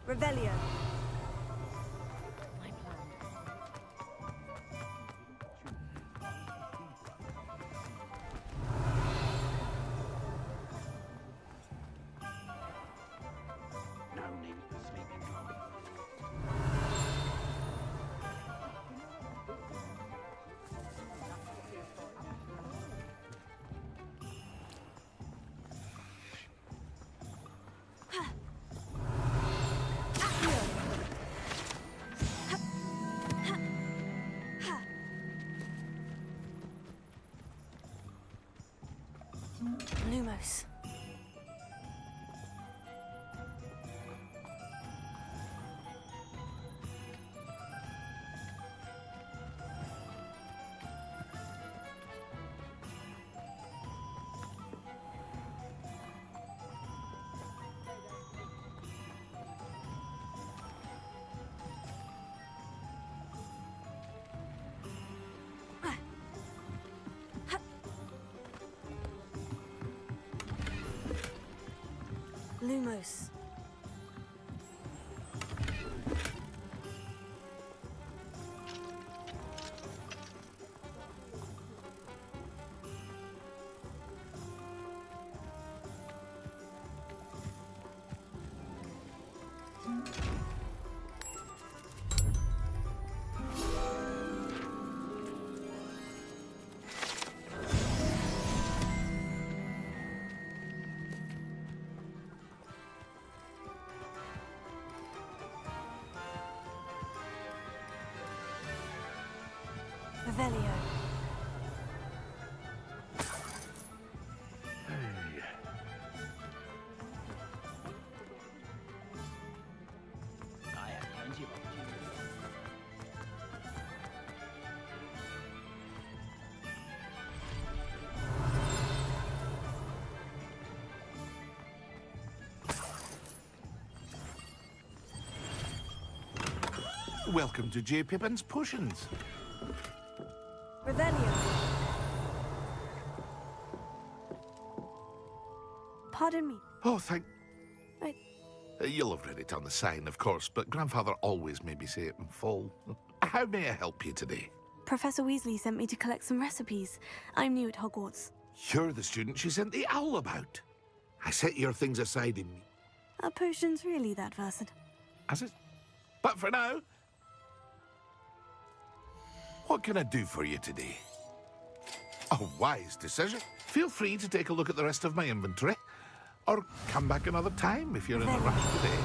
Revelio. My plan. No need for sleeping long. Lumos. Lumos. Revelio. I have plenty of opportunity. Welcome to J. Pippin's Potions. Revelio. Pardon me. Oh, thank... I... You'll have read it on the sign, of course, but Grandfather always made me say it in full. How may I help you today? Professor Weasley sent me to collect some recipes. I'm new at Hogwarts. You're the student she sent the owl about. I set your things aside in... Are potions really that versatile? Has it? But for now... What can I do for you today? A wise decision. Feel free to take a look at the rest of my inventory. Or come back another time if you're in a rush today.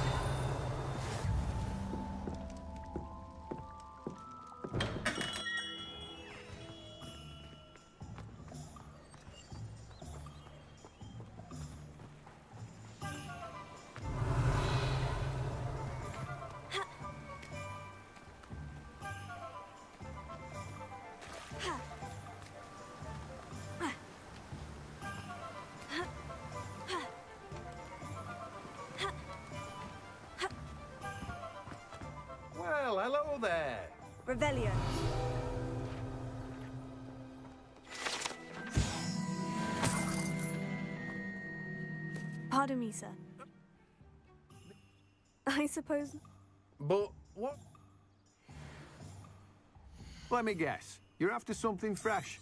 Well, hello there. Revelio. Pardon me, sir. I suppose... But what? Let me guess. You're after something fresh.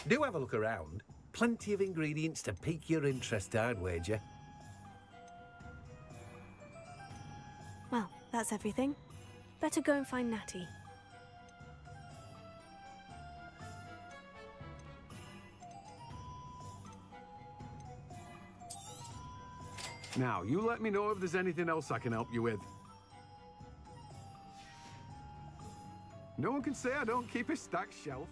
Do have a look around. Plenty of ingredients to pique your interest, I'd wager. Well, that's everything. Better go and find Natty. Now, you let me know if there's anything else I can help you with. No one can say I don't keep a stacked shelf.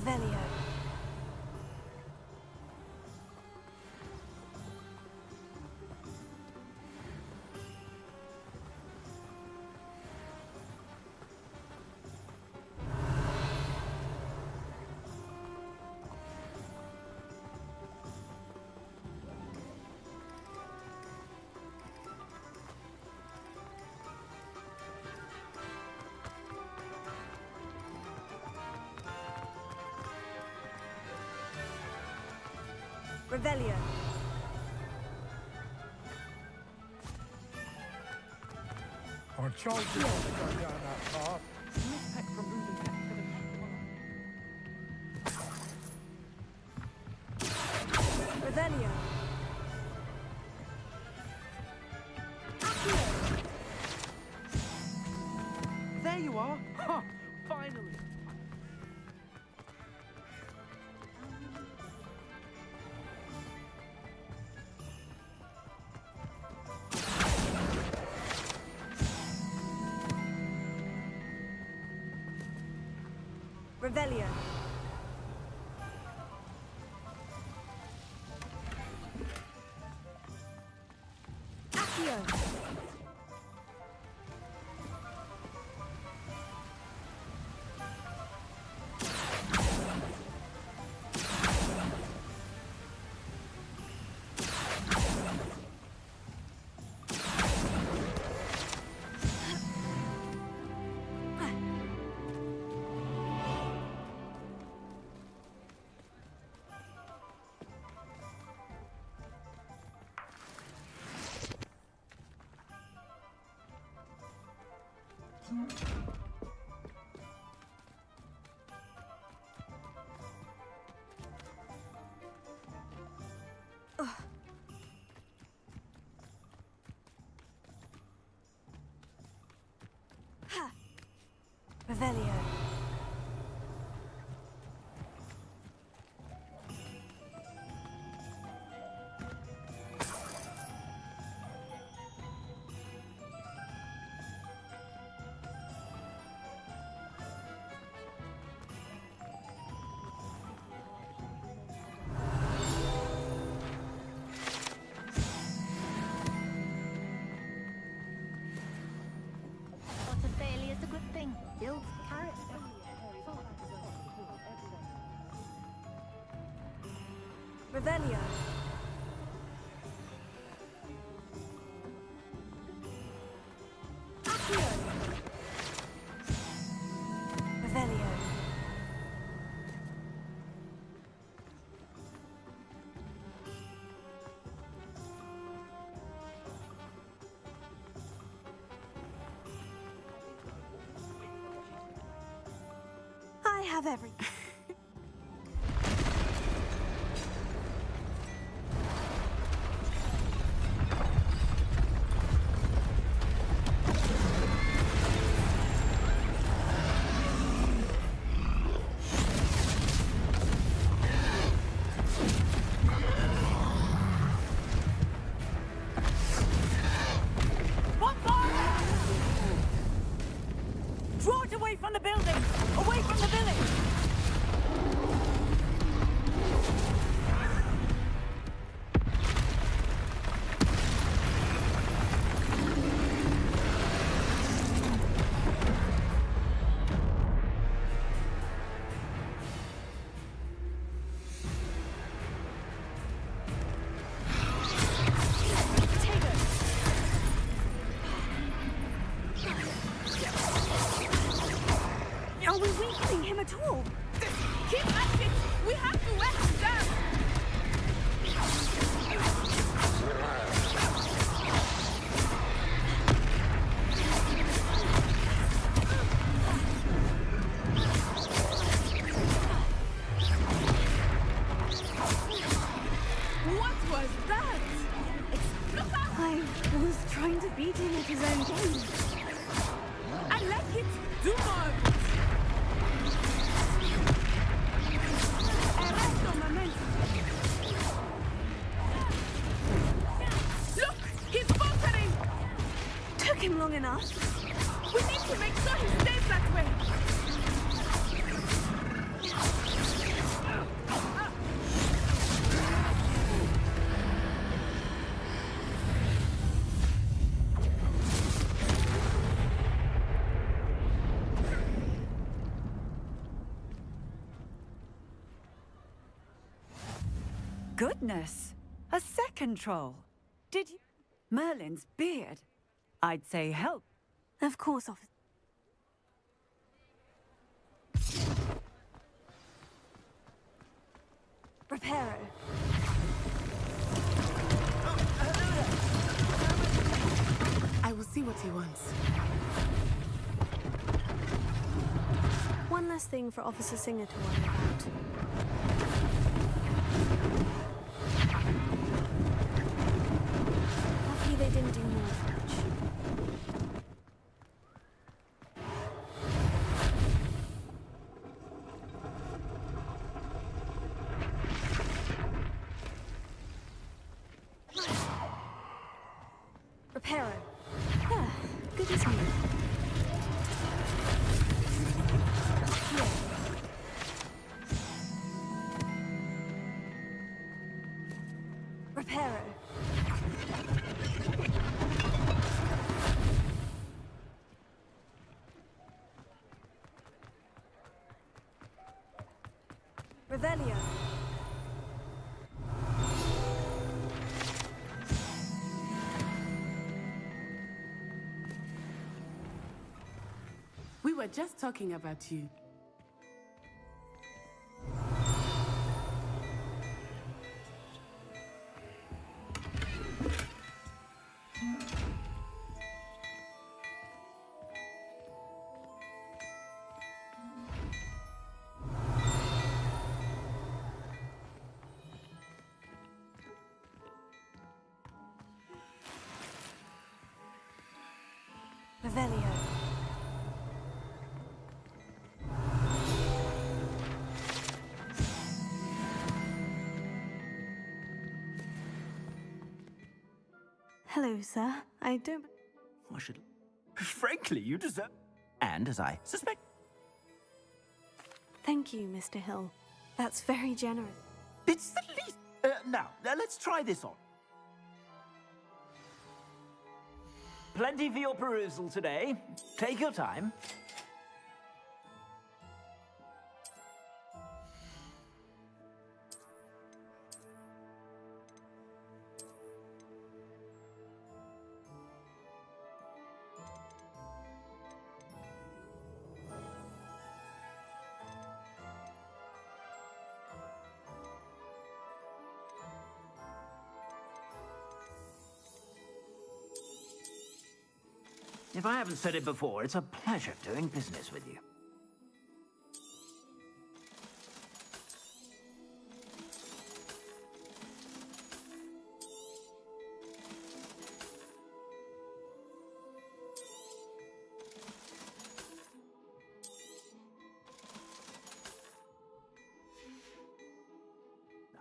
Revelio. Revelio. Our charge is to go down that path. Revelio. There you are! Ha! Finally! Revelio. Accio. Ha! Revelio. Lots of failure is a good thing. Builds character. Revelio. Accio. Revelio. I have everything. Draw it away from the building! Away from the village! Are we weakening him at all? Keep at it! We have to wear him down! What was that? Look out! I was trying to beat him at his own game. I like it! Do more of it! Arresto momentum! Look! He's faltering! Took him long enough. We need to make sure he stays that way! goodness! A second troll. Did you... Merlin's beard. I'd say help. Of course, officer. Reparo. I will see what he wants. One less thing for Officer Singer to worry about. Lucky they didn't do more damage. Reparo. Ah, good as new. Reparo. Revelio. We were just talking about you. Revelio. Hello, sir. I don't... I should... Frankly, you deserve... And, as I suspect... Thank you, Mr. Hill. That's very generous. It's the least... now, let's try this on. Plenty for your perusal today. Take your time. If I haven't said it before, it's a pleasure doing business with you.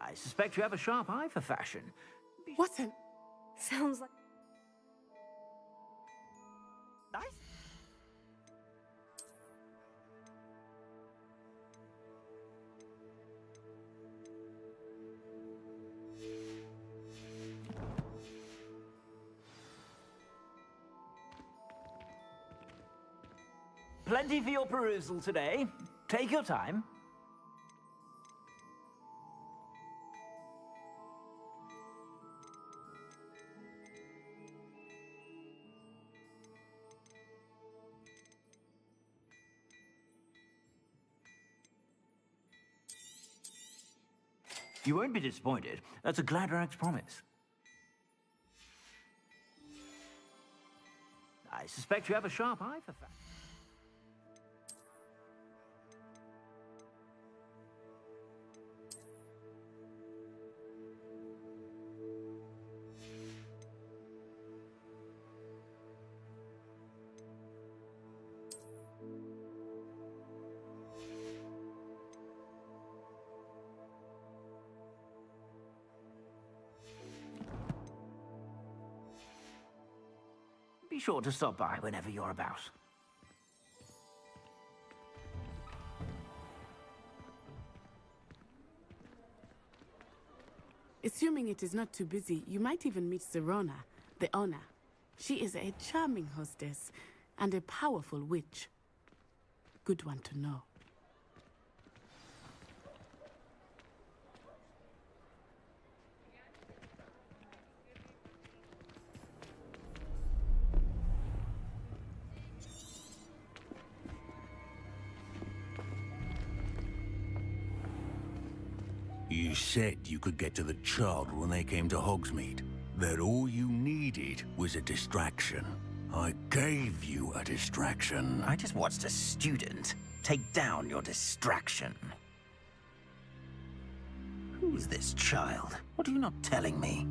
I suspect you have a sharp eye for fashion. What an... Sounds like... Nice. Plenty for your perusal today. Take your time. You won't be disappointed. That's a Gladrax promise. I suspect you have a sharp eye for fashion. Be sure to stop by whenever you're about. Assuming it is not too busy, you might even meet Serona, the owner. She is a charming hostess and a powerful witch. Good one to know. You said you could get to the child when they came to Hogsmeade. That all you needed was a distraction. I gave you a distraction. I just watched a student take down your distraction. Who's this child? What are you not telling me?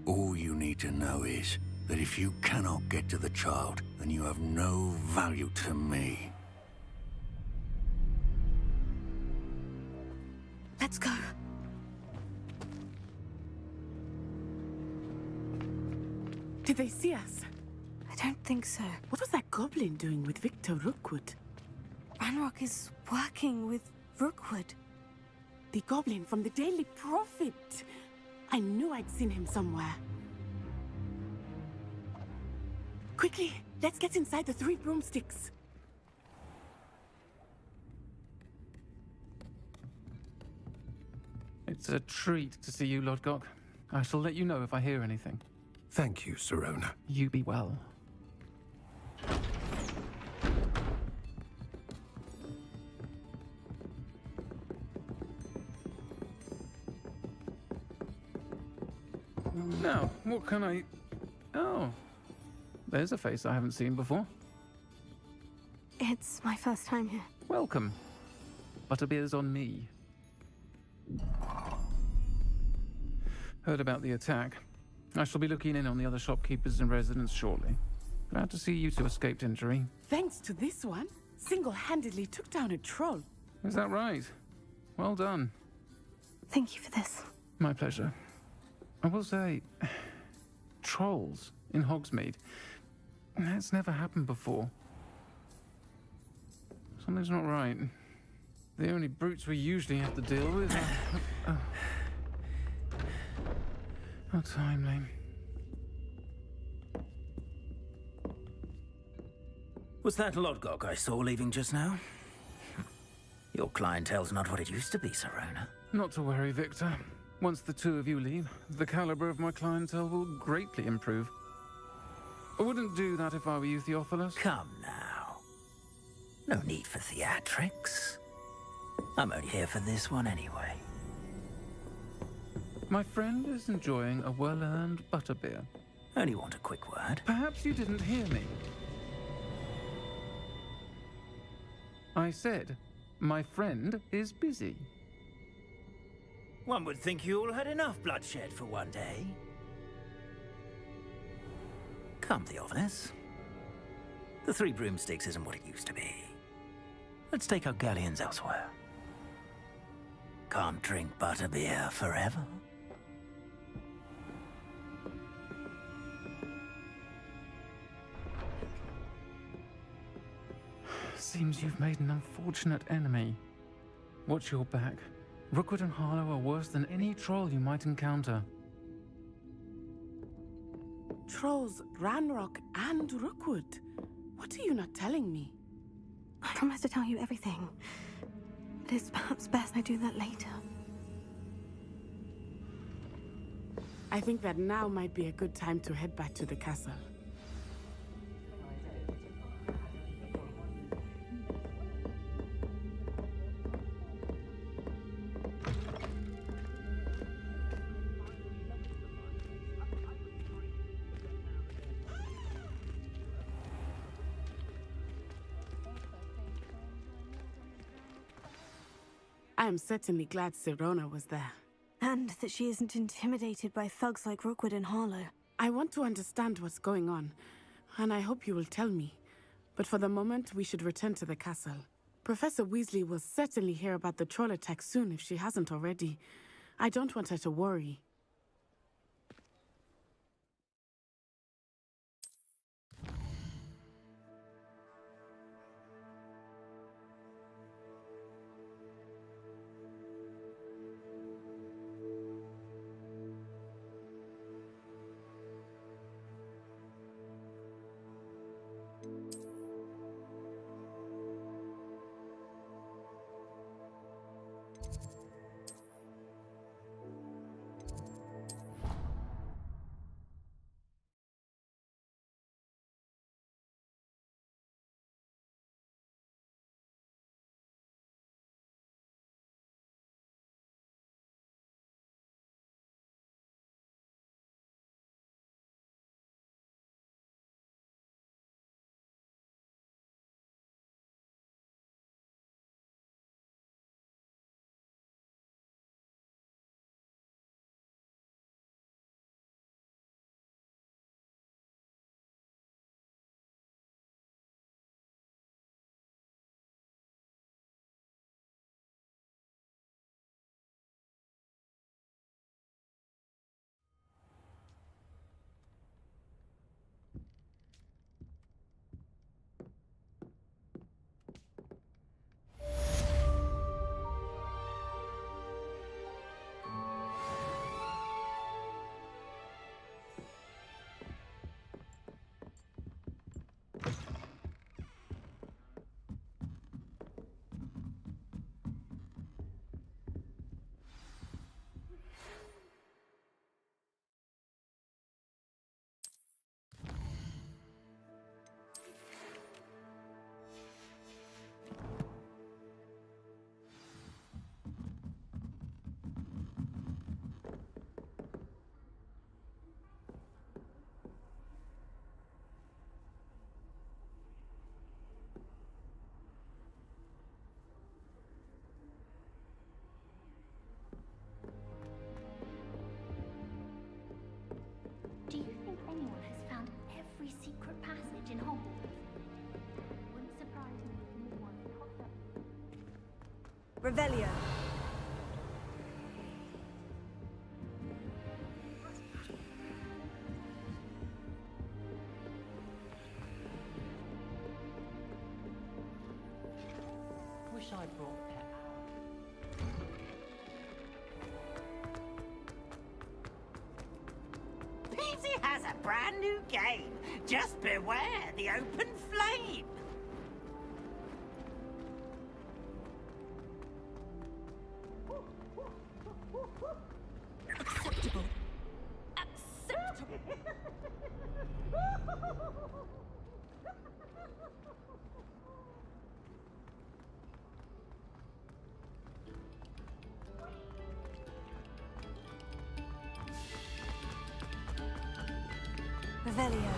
All you need to know is that if you cannot get to the child, then you have no value to me. Let's go. Did they see us? I don't think so. What was that goblin doing with Victor Rookwood? Ranrock is working with Rookwood. The goblin from the Daily Prophet. I knew I'd seen him somewhere. Quickly, let's get inside the 3 broomsticks. It's a treat to see you, Lodgok. I shall let you know if I hear anything. Thank you, Sirona. You be well. Now, what can I... Oh, there's a face I haven't seen before. It's my first time here. Welcome. Butterbeer's on me. Heard about the attack. I shall be looking in on the other shopkeepers and residents shortly. Glad to see you two escaped injury. Thanks to this one, single-handedly took down a troll. Is that right? Well done. Thank you for this. My pleasure. I will say, trolls in Hogsmeade. That's never happened before. Something's not right. The only brutes we usually have to deal with are... How timely. Was that Lodgok I saw leaving just now? Your clientele's not what it used to be, Sirona. Not to worry, Victor. Once the two of you leave, the caliber of my clientele will greatly improve. I wouldn't do that if I were you, Theophilus. Come now. No need for theatrics. I'm only here for this one anyway. My friend is enjoying a well-earned butterbeer. Only want a quick word. Perhaps you didn't hear me. I said, my friend is busy. One would think you all had enough bloodshed for one day. Come, Theophilus. The 3 broomsticks isn't what it used to be. Let's take our galleons elsewhere. Can't drink butterbeer forever. Seems you've made an unfortunate enemy. Watch your back. Rookwood and Harlow are worse than any troll you might encounter. Trolls, Ranrock, and Rookwood. What are you not telling me? I promise to tell you everything. But it's perhaps best I do that later. I think that now might be a good time to head back to the castle. I am certainly glad Sirona was there. And that she isn't intimidated by thugs like Rookwood and Harlow. I want to understand what's going on, and I hope you will tell me. But for the moment, we should return to the castle. Professor Weasley will certainly hear about the troll attack soon if she hasn't already. I don't want her to worry. secret passage in Hogwarts. Wouldn't surprise me if more one popped up. Revelio. Wish I brought Pet out. Peasy has a brand new game. Just beware the open flame. Acceptable. Acceptable. Revelio.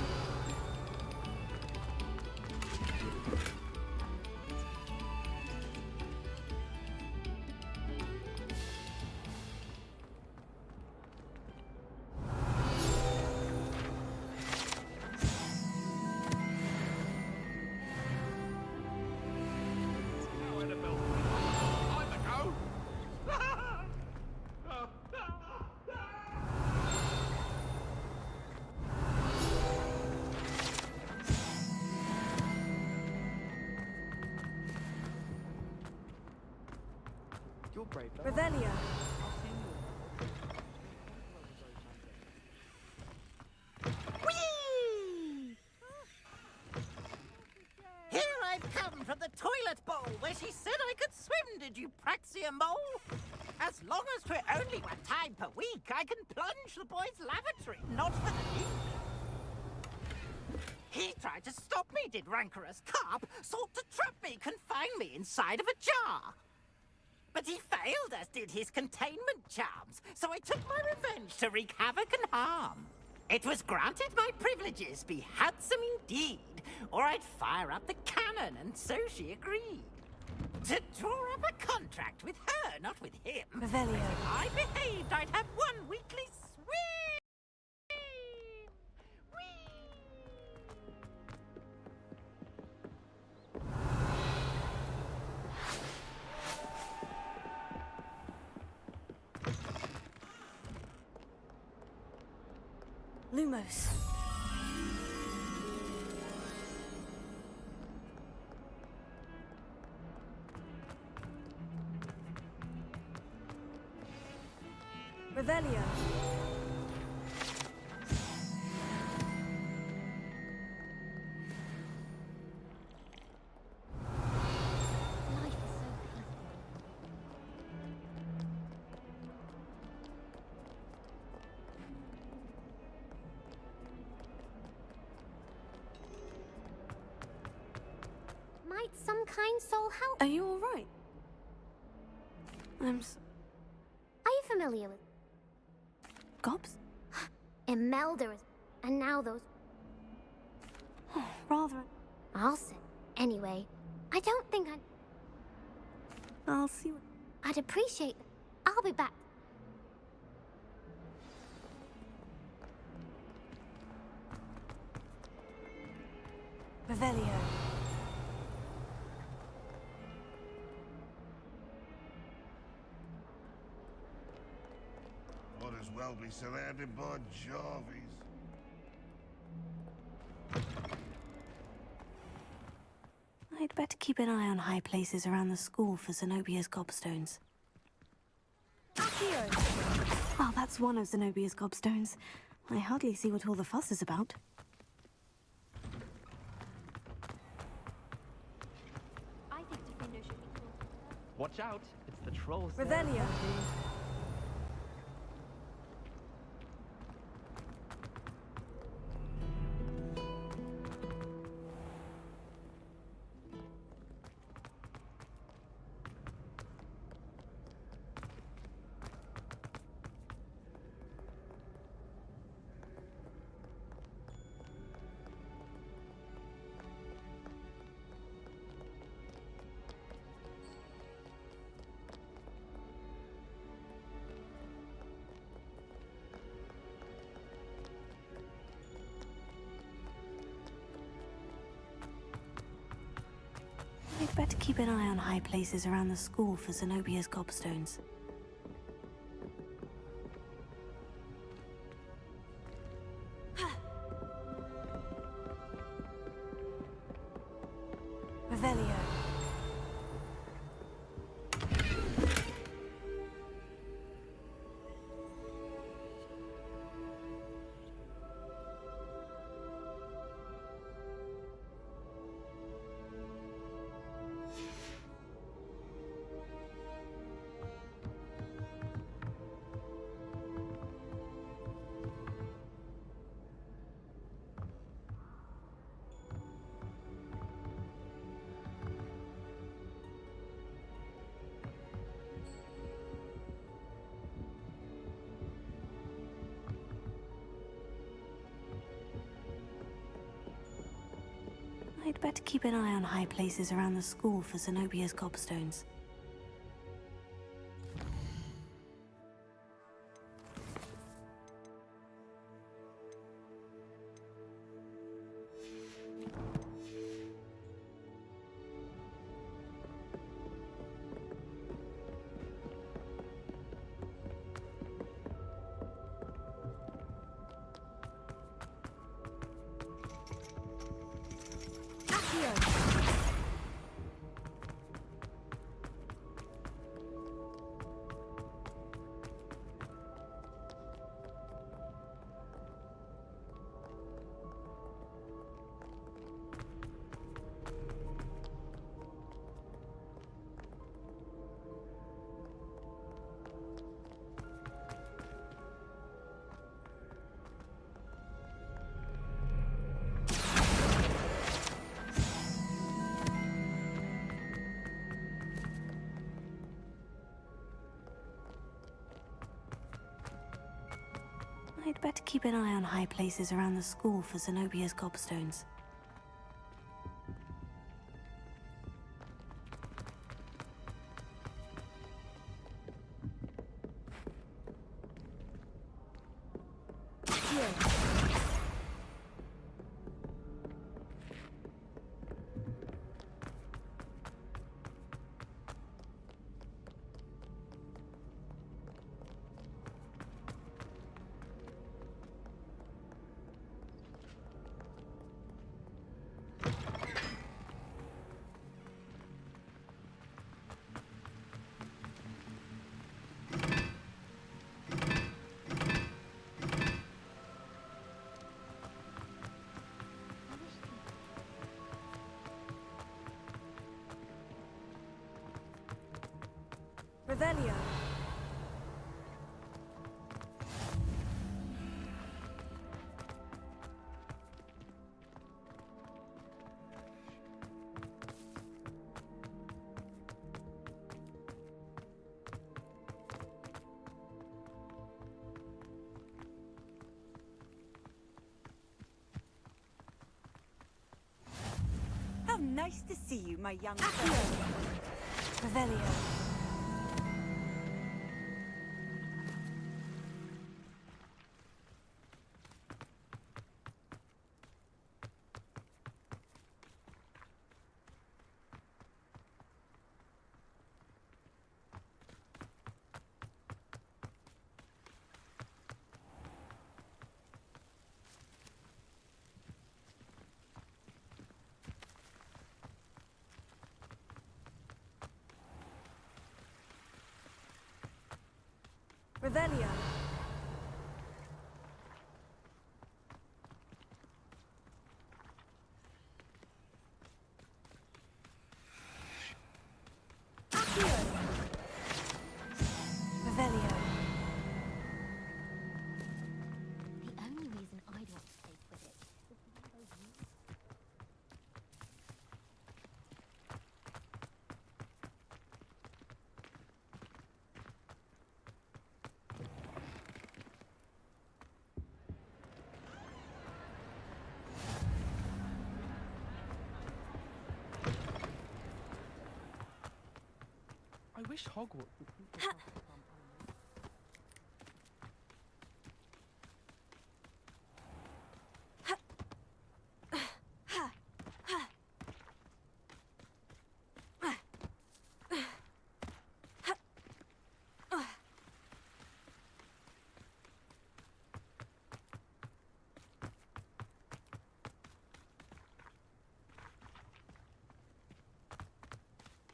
You're brave, though. Revelio. Whee! Here I've come from the toilet bowl where she said I could swim, did you praxia mole? As long as 'twere only 1 time per week, I can plunge the boy's lavatory, not for the leak. He tried to stop me, did rancorous carp, sought to trap me, confine me inside of a jar. But he failed, as did his containment charms, so I took my revenge to wreak havoc and harm. It was granted my privileges be handsome indeed, or I'd fire up the cannon, and so she agreed. To draw up a contract with her, not with him. Revelio. If I behaved, I'd have 1 weekly swim. Whee! Lumos. Revelio. Life is so peaceful. Might some kind soul help? Are you all right? I'm Are you familiar with Gobs? Imelda and now those? Rather. I'll say. Anyway, I don't think I'll see what. I'd appreciate it. I'll be back. Revelio. Might as well be surrounded by Jarvies. I'd better keep an eye on high places around the school for Zenobia's gobstones. Accio. Oh, that's one of Zenobia's gobstones. I hardly see what all the fuss is about. I think Defender should be cool. Watch out, it's the trolls. Revelio. better keep an eye on high places around the school for Zenobia's gobstones. Revelio. I'd better keep an eye on high places around the school for Zenobia's gobstones. I'd better keep an eye on high places around the school for Zenobia's gobstones. Revelio. How nice to see you, my young friend. Revelio. Revelio. Revelio. The only reason I'd want to take with it is to have those rules. I wish Hogwarts would keep the castle from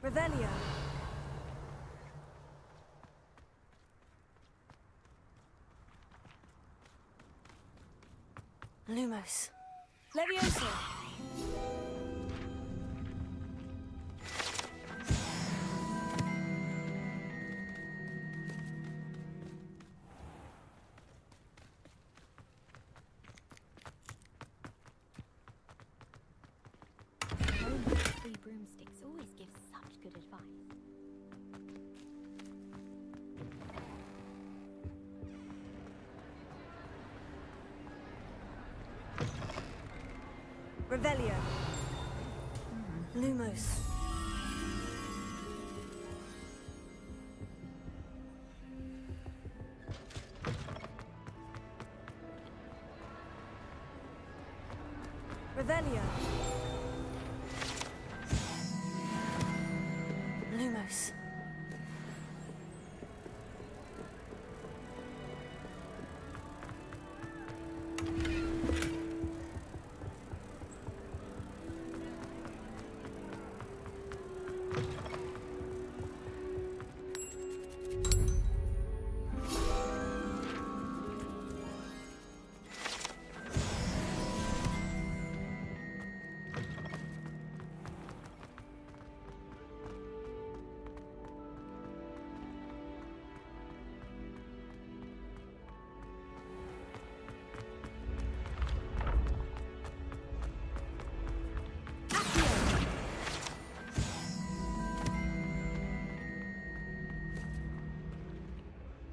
Revelio. Lumos. Levioso. Three broomsticks always give such good advice. Revelio. Lumos. Revelio. Lumos.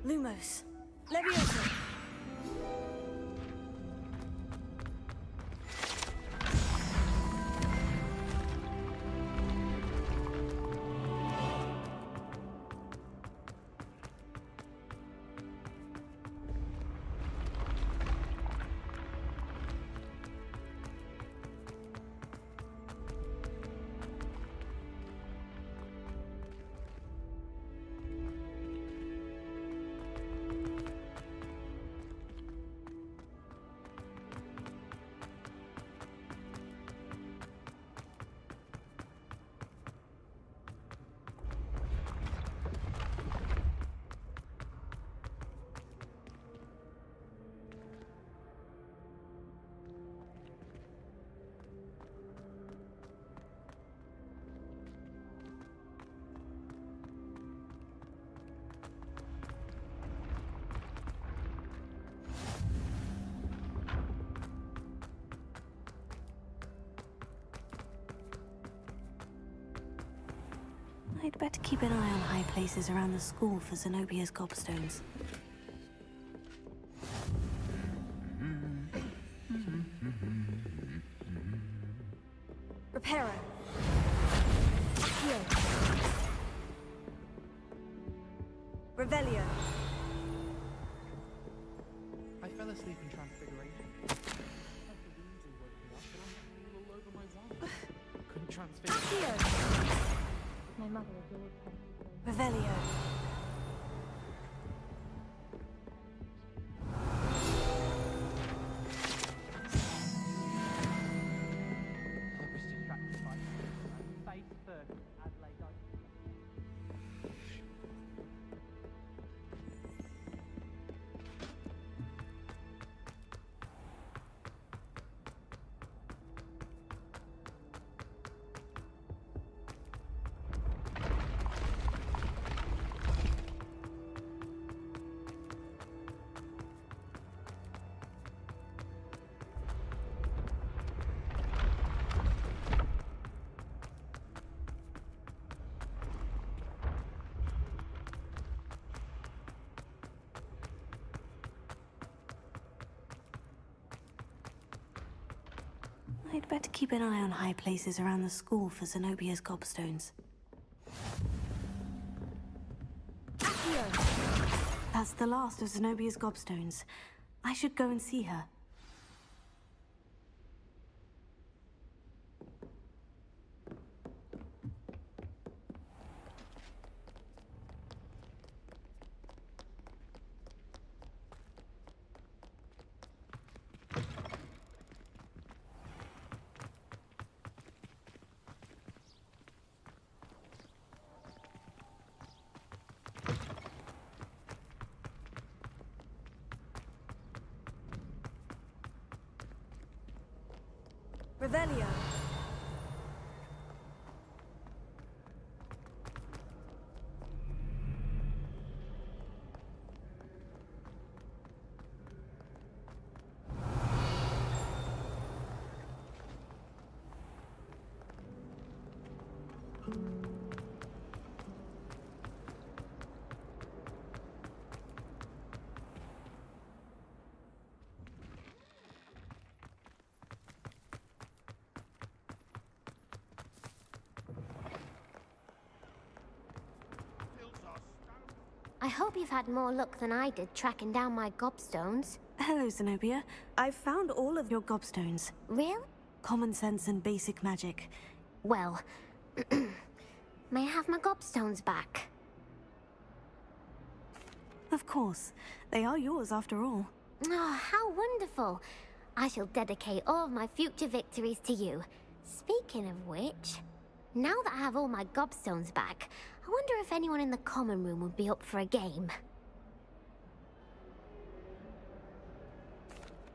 Lumos. Levioso. I'd better keep an eye on high places around the school for Zenobia's gobstones. Reparo. Accio. Revelio. I fell asleep in Transfiguration. Couldn't transfigure. Accio. My mother adored her. Revelio. I was distracted by face first as Adelaide died. I'd better keep an eye on high places around the school for Zenobia's gobstones. That's the last of Zenobia's gobstones. I should go and see her. Revelio. I hope you've had more luck than I did tracking down my gobstones. Hello, Zenobia. I've found all of your gobstones. Really? Common sense and basic magic. Well, may I have my gobstones back? Of course. They are yours after all. Oh, how wonderful. I shall dedicate all of my future victories to you. Speaking of which, now that I have all my gobstones back, I wonder if anyone in the common room would be up for a game.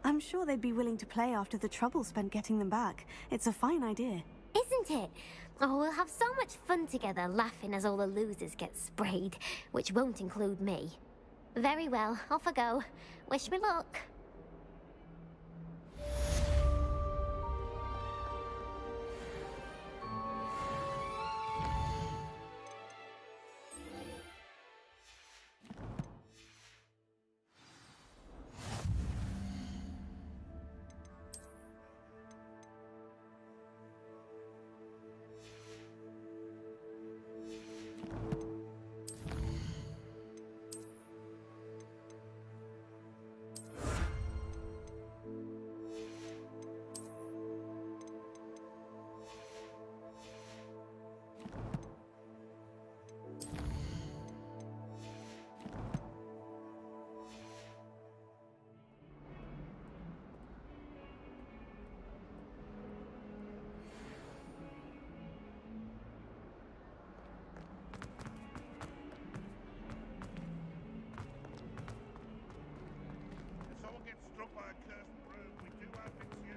I'm sure they'd be willing to play after the trouble spent getting them back. It's a fine idea. Isn't it? Oh, we'll have so much fun together laughing as all the losers get sprayed, which won't include me. Very well, off I go. Wish me luck. If someone gets struck by a cursed broom, we do have it's you.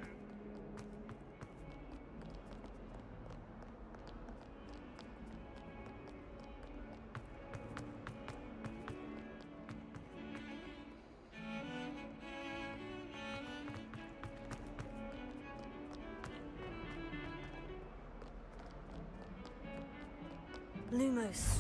Lumos.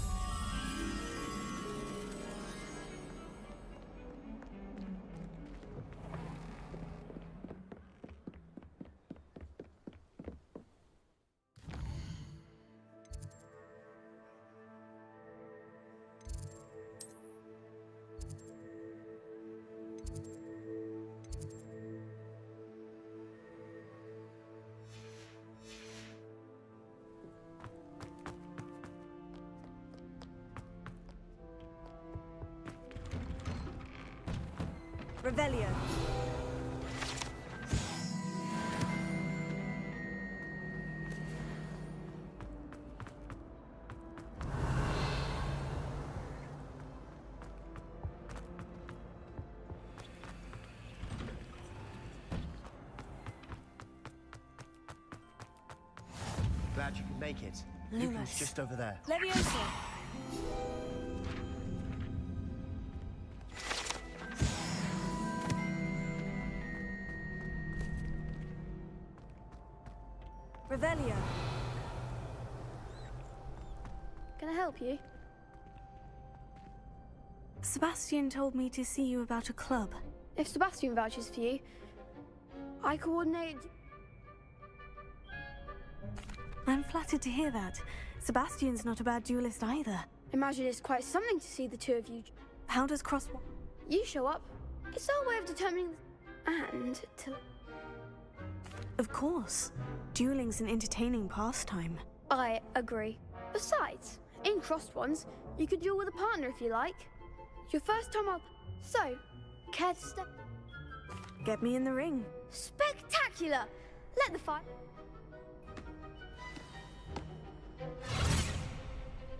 Revelio. Glad you could make it. Lumos. Lucan's just over there. Leviosa. Revelio. Can I help you? Sebastian told me to see you about a club. If Sebastian vouches for you, I coordinate. I'm flattered to hear that. Sebastian's not a bad duelist either. Imagine it's quite something to see the two of you. How does cross... You show up. It's our way of determining... And to... Of course. Dueling's an entertaining pastime. I agree. Besides, in crossed ones, you could duel with a partner if you like. Your first time up. So, care to step... Get me in the ring. Spectacular! Let the fight...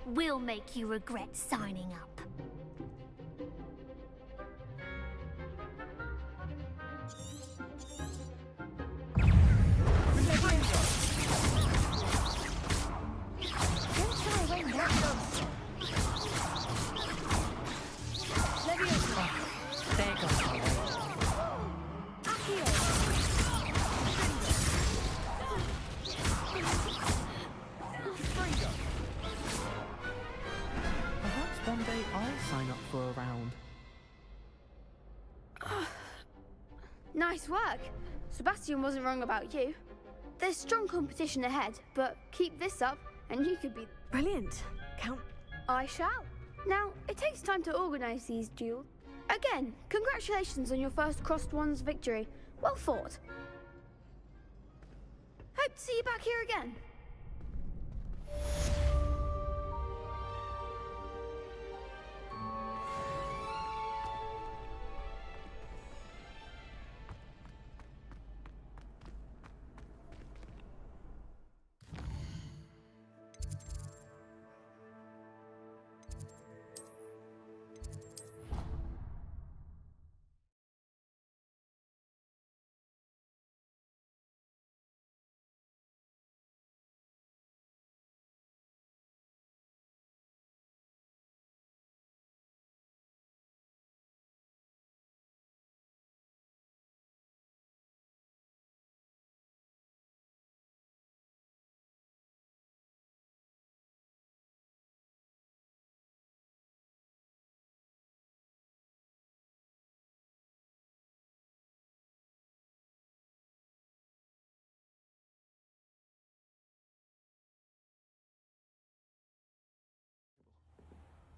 We'll make you regret signing up. Nice work. Sebastian wasn't wrong about you. There's strong competition ahead, but keep this up and you could be... Brilliant. Count... I shall. Now, it takes time to organise these duels. Again, congratulations on your first Crossed Ones victory. Well fought. Hope to see you back here again.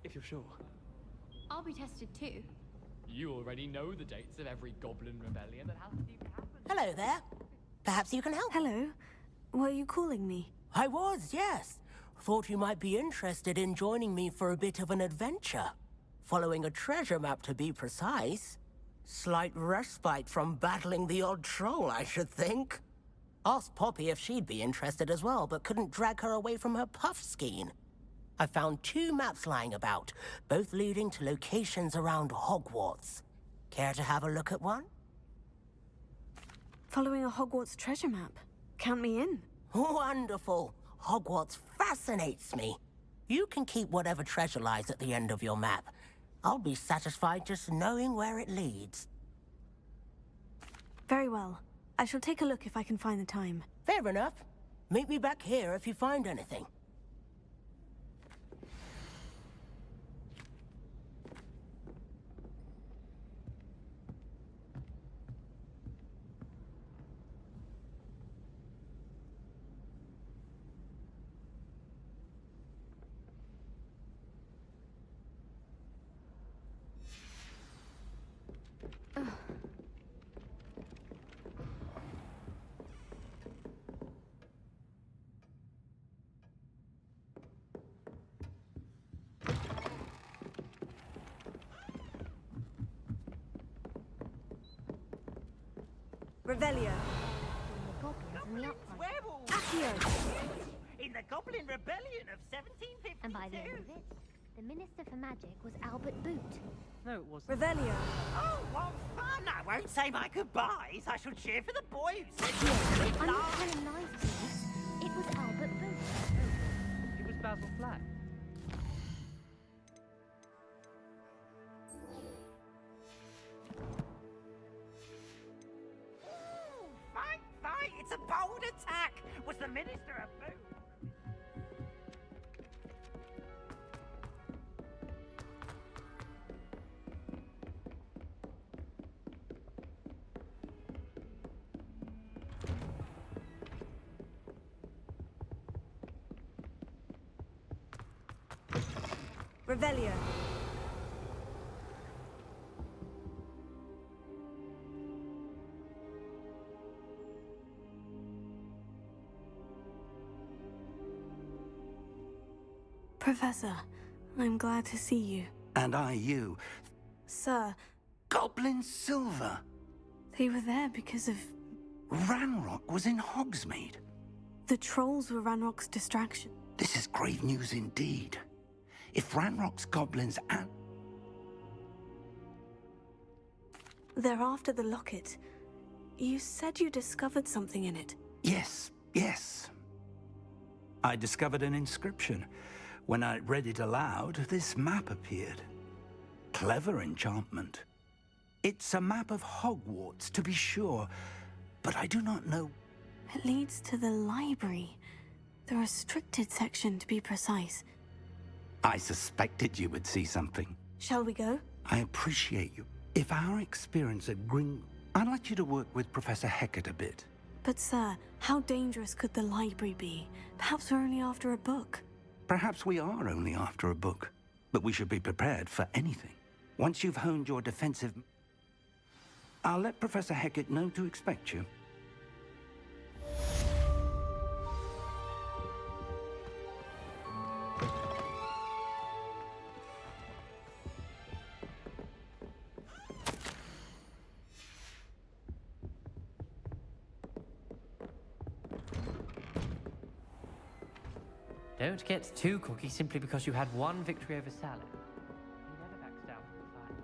If you're sure. I'll be tested too. You already know the dates of every goblin rebellion that hasn't even happened. Hello there. Perhaps you can help. Hello. Were you calling me? I was, yes. Thought you might be interested in joining me for a bit of an adventure. Following a treasure map, to be precise. Slight respite from battling the odd troll, I should think. Asked Poppy if she'd be interested as well, but couldn't drag her away from her puff skein. I found 2 maps lying about, both leading to locations around Hogwarts. Care to have a look at one? Following a Hogwarts treasure map. Count me in. Wonderful. Hogwarts fascinates me. You can keep whatever treasure lies at the end of your map. I'll be satisfied just knowing where it leads. Very well. I shall take a look if I can find the time. Fair enough. Meet me back here if you find anything. Revelio. Werewolves! In the Goblin Rebellion of 1752. And by the end of it, the Minister for Magic was Albert Boot. No, it wasn't. Revelio. Oh, what fun! I won't say my goodbyes. I shall cheer for the boy who said I'm not telling lies, please. It was Albert Boot. It was Basil Flack. Fight! It's a bold attack! Was the Minister a boot? Revelio. Professor, I'm glad to see you. And I you. Sir. Goblin Silver. They were there because of... Ranrock was in Hogsmeade. The trolls were Ranrock's distraction. This is grave news indeed. If Ranrock's goblins and... They're after the locket. You said you discovered something in it. Yes. I discovered an inscription. When I read it aloud, this map appeared. Clever enchantment. It's a map of Hogwarts, to be sure, but I do not know... It leads to the library. The restricted section, to be precise. I suspected you would see something. Shall we go? I appreciate you. If our experience at I'd like you to work with Professor Hecat a bit. But, sir, how dangerous could the library be? Perhaps we're only after a book. Perhaps we are only after a book, but we should be prepared for anything. Once you've honed your defensive... I'll let Professor Hecat know to expect you. Don't get too cocky simply because you had one victory over Salad. He never backs down from the fight.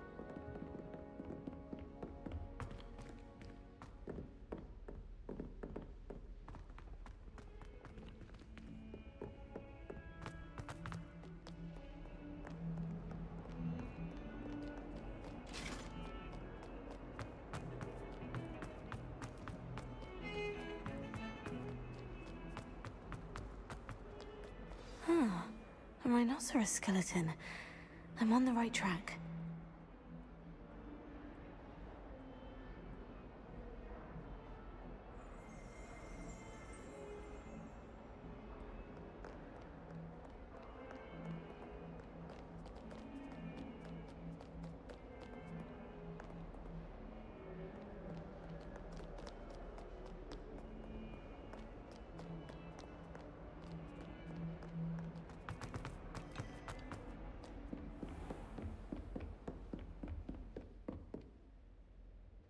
A rhinoceros skeleton. I'm on the right track.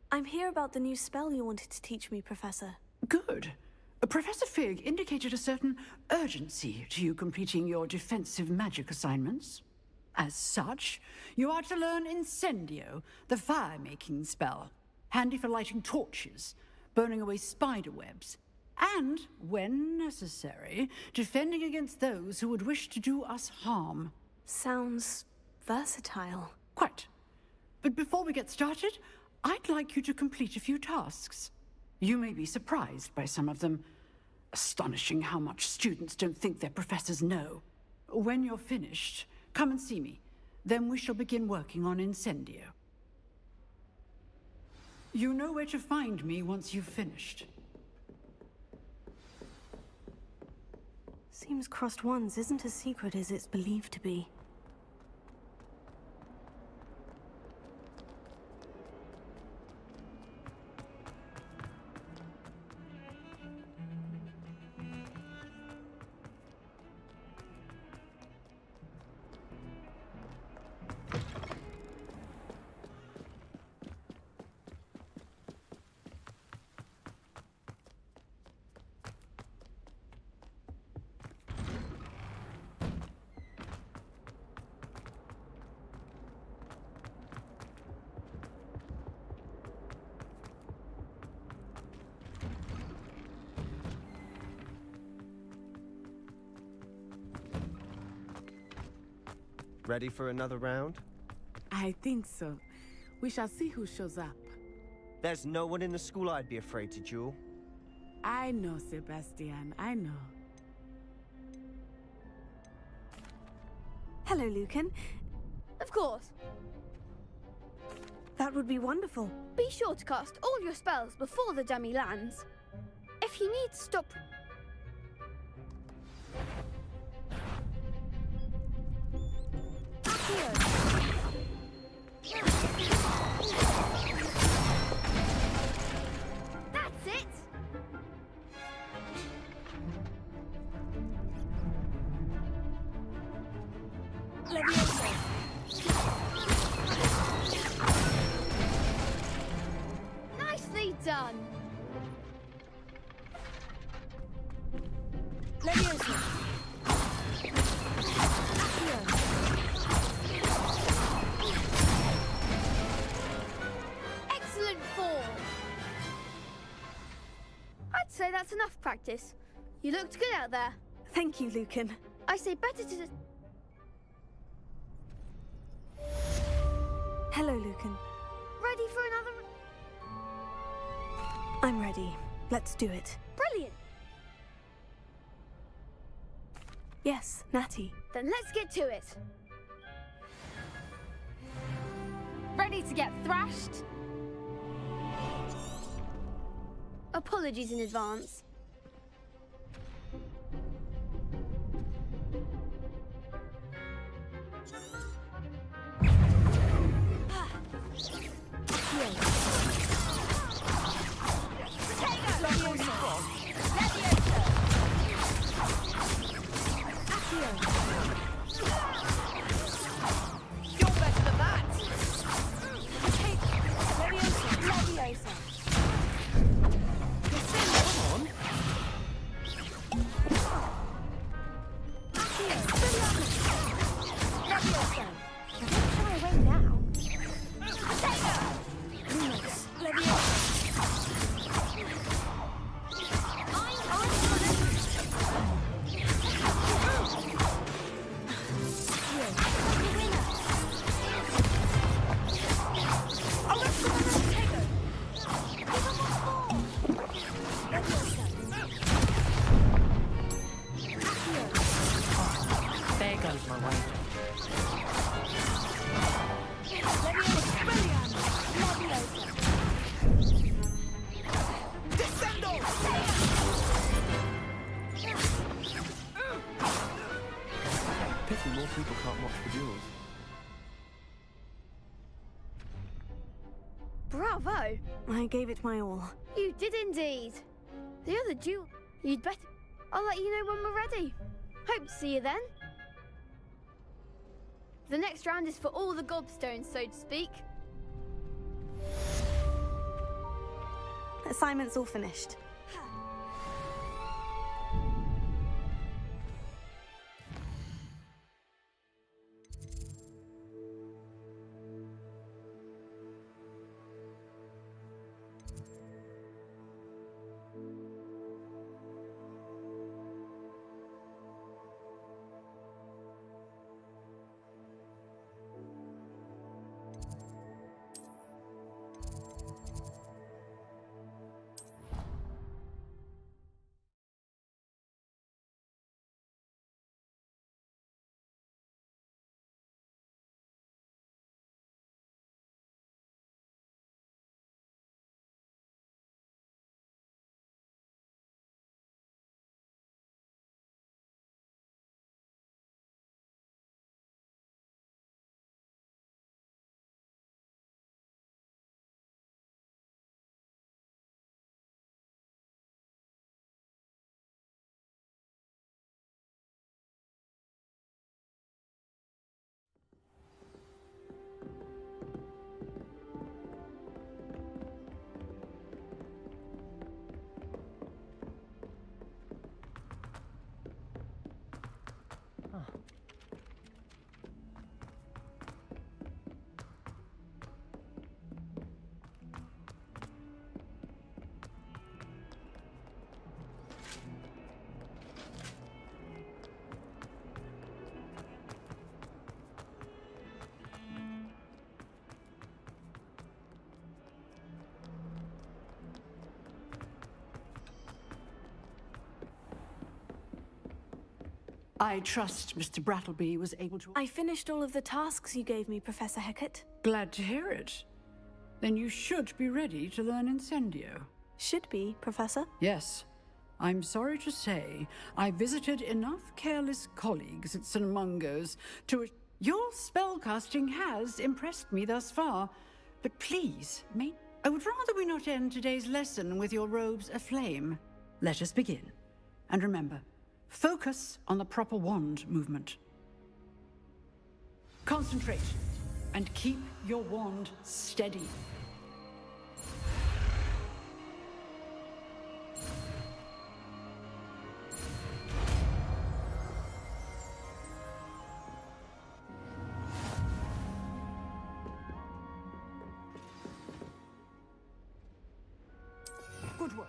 I'm here about the new spell you wanted to teach me, Professor. Good. Professor Fig indicated a certain urgency to you completing your defensive magic assignments. As such, you are to learn Incendio, the fire-making spell, handy for lighting torches, burning away spider webs, and, when necessary, defending against those who would wish to do us harm. Sounds versatile. Quite. But before we get started, I'd like you to complete a few tasks. You may be surprised by some of them. Astonishing how much students don't think their professors know. When you're finished, come and see me. Then we shall begin working on Incendio. You know where to find me once you've finished. Seems Crossed Wands isn't as secret as it's believed to be. Ready for another round? I think so. We shall see who shows up. There's no one in the school I'd be afraid to duel. I know, Sebastian. I know. Hello, Lucan. Of course. That would be wonderful. Be sure to cast all your spells before the dummy lands. If you need to stop... That's it! Leviosa. Nicely done! Leviosa. Excellent form! I'd say that's enough practice. You looked good out there. Thank you, Lucan. I say better to... Hello, Lucan. Ready for another... I'm ready. Let's do it. Brilliant! Yes, Natty. Then let's get to it. Ready to get thrashed? Apologies in advance. You're better than that! There goes my way. Pity more people can't watch the duels. Bravo! I gave it my all. You did indeed. The other duel, you'd better. I'll let you know when we're ready. Hope to see you then. The next round is for all the gobstones, so to speak. Assignment's all finished. I trust Mr. Brattleby was able to... I finished all of the tasks you gave me, Professor Hecat. Glad to hear it. Then you should be ready to learn Incendio. Should be, Professor. Yes. I'm sorry to say, I visited enough careless colleagues at St. Mungo's to... Your spellcasting has impressed me thus far, but please, I would rather we not end today's lesson with your robes aflame. Let us begin. And remember, focus on the proper wand movement. Concentrate, and keep your wand steady. Good work.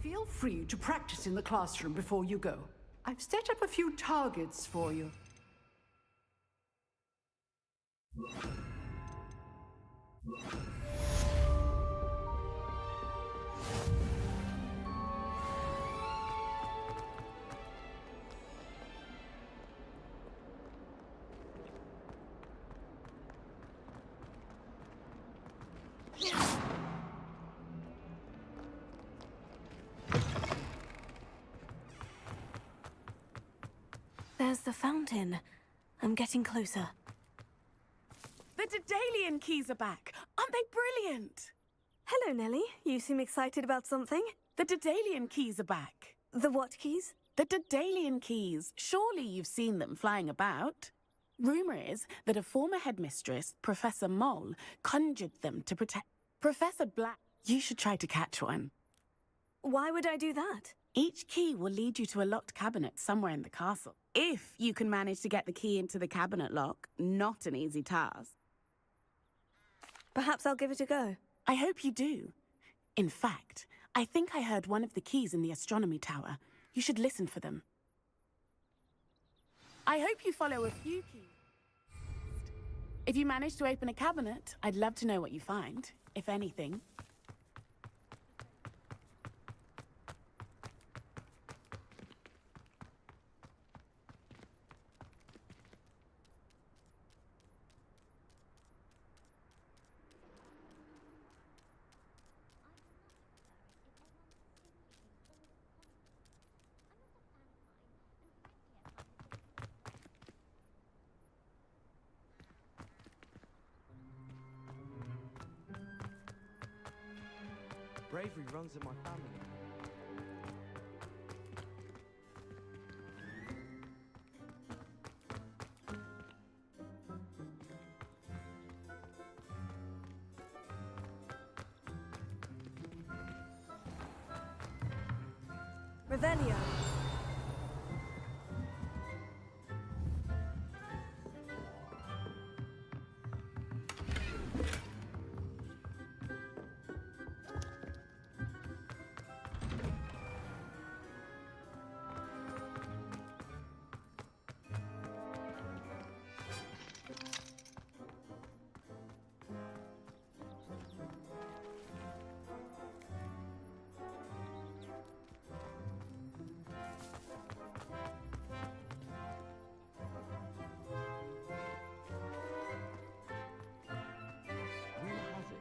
feel free to practice in the classroom before you go. I've set up a few targets for you. There's the fountain. I'm getting closer. The Daedalian keys are back. Aren't they brilliant? Hello, Nellie. You seem excited about something. The Daedalian keys are back. The what keys? The Daedalian keys. Surely you've seen them flying about. Rumour is that a former headmistress, Professor Mole, conjured them to protect Professor Black. You should try to catch one. Why would I do that? Each key will lead you to a locked cabinet somewhere in the castle. If you can manage to get the key into the cabinet lock, not an easy task. Perhaps I'll give it a go. I hope you do. In fact, I think I heard one of the keys in the astronomy tower. You should listen for them. I hope you follow a few keys. If you manage to open a cabinet, I'd love to know what you find, if anything. Bravery runs in my family. Revelio.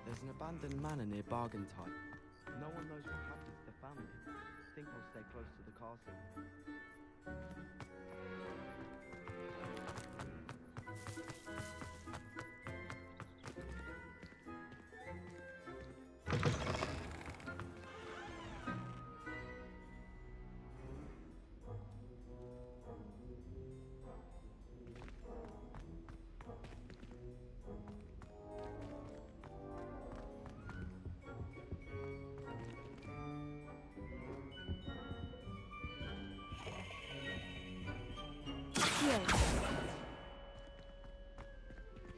There's an abandoned manor near Bargentine. No one knows what happened to the family. Think I'll stay close to the castle.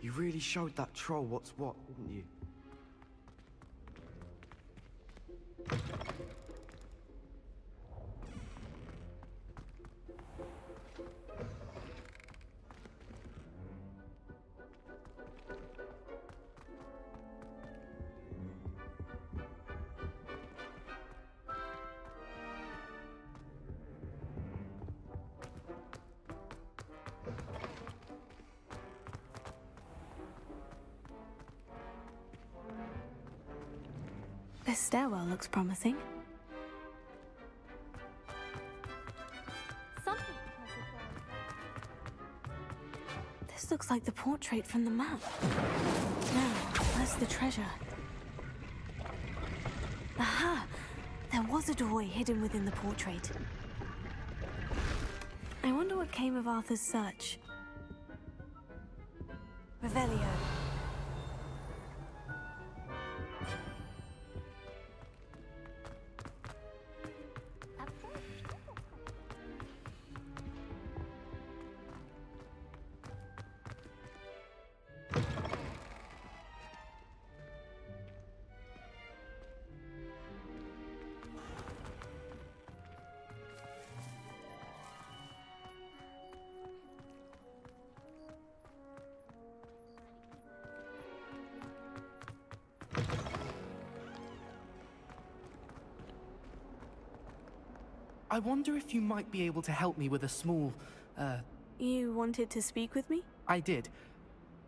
You really showed that troll what's what, didn't you? This stairwell looks promising. This looks like the portrait from the map. Now, where's the treasure? Aha! There was a doorway hidden within the portrait. I wonder what came of Arthur's search. Revelio. I wonder if you might be able to help me with a small, You wanted to speak with me? I did.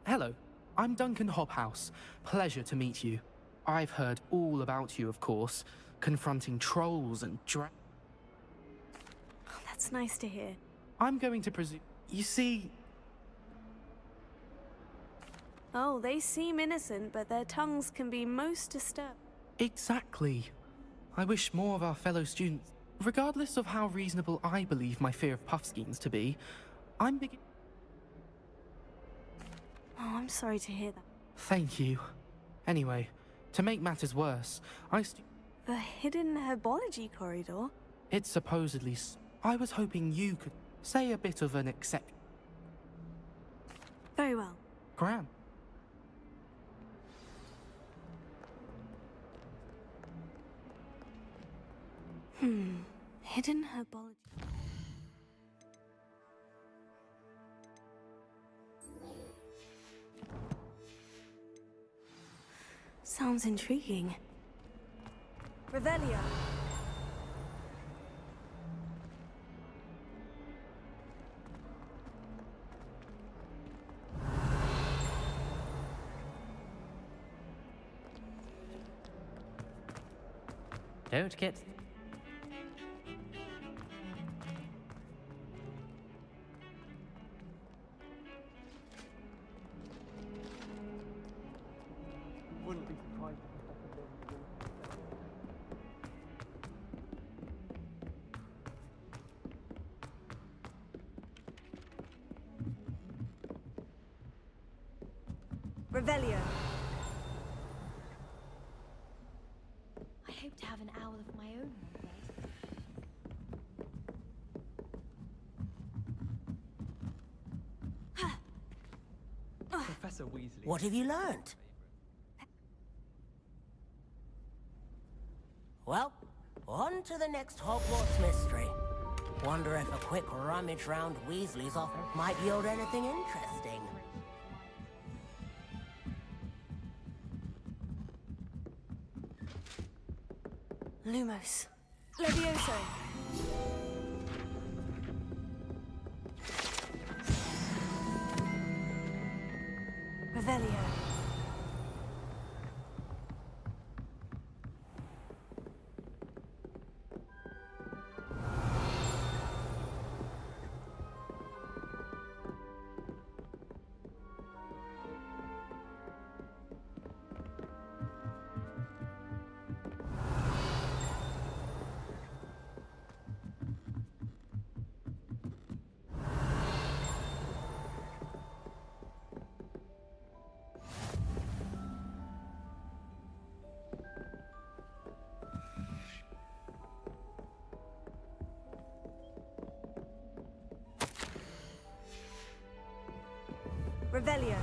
Hello, I'm Duncan Hobhouse. Pleasure to meet you. I've heard all about you, of course, confronting trolls and Oh, that's nice to hear. I'm going to presume... You see... Oh, they seem innocent, but their tongues can be most disturbed. Exactly. I wish more of our fellow students... Regardless of how reasonable I believe my fear of Puffskeins to be, I'm beginning... Oh, I'm sorry to hear that. Thank you. Anyway, to make matters worse, The hidden herbology corridor? It's supposedly... I was hoping you could say a bit of an exception. Very well. Gran. Hidden herbology. Sounds intriguing. Revelio. Don't get... Wouldn't be surprised Revelio. I hope to have an owl of my own one day. Professor Weasley... What have you learned? Well, on to the next Hogwarts mystery. Wonder if a quick rummage round Weasley's office might yield anything interesting. Lumos. Levioso. Revelio. Revelio.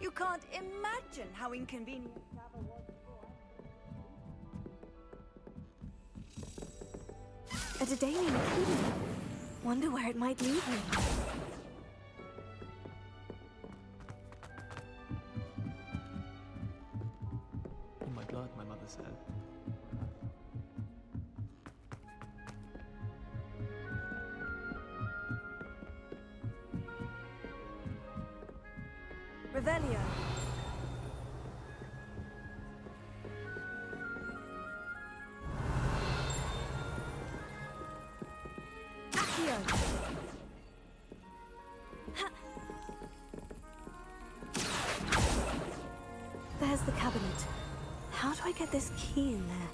You can't imagine how inconvenient travel was before. A Daedalian Academy. Wonder where it might lead me. In my blood, my mother said. Revelio. Accio. Ha. There's the cabinet. How do I get this key in there?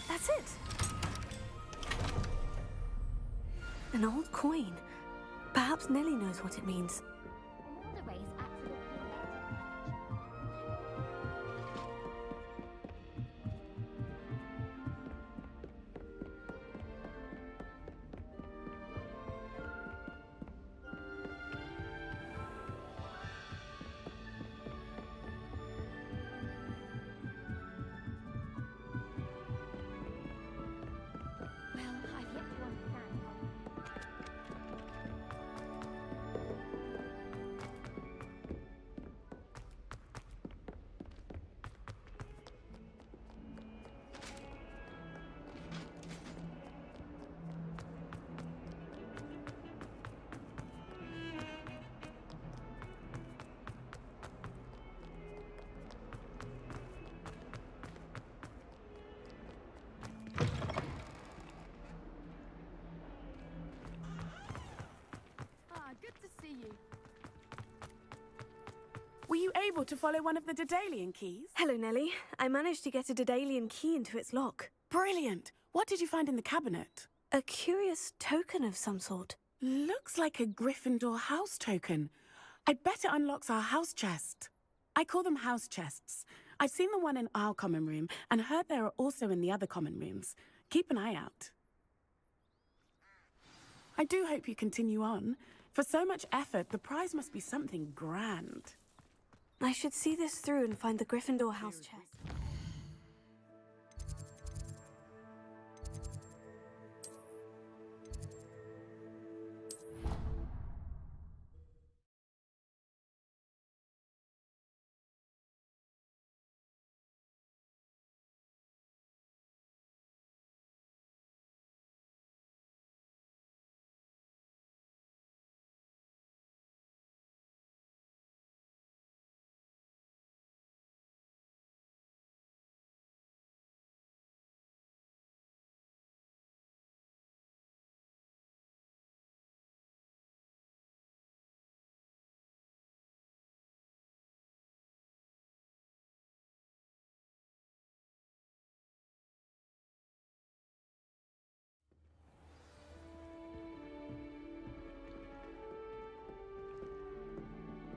That's it. An old coin. Perhaps Nellie knows what it means. Another race accidentally Well, I've yet to understand how... able to follow one of the Daedalian keys? Hello, Nellie. I managed to get a Daedalian key into its lock. Brilliant. What did you find in the cabinet? A curious token of some sort. Looks like a Gryffindor house token. I bet it unlocks our house chest. I call them house chests. I've seen the one in our common room and heard there are also in the other common rooms. Keep an eye out. I do hope you continue on. For so much effort, the prize must be something grand. I should see this through and find the Gryffindor house chest.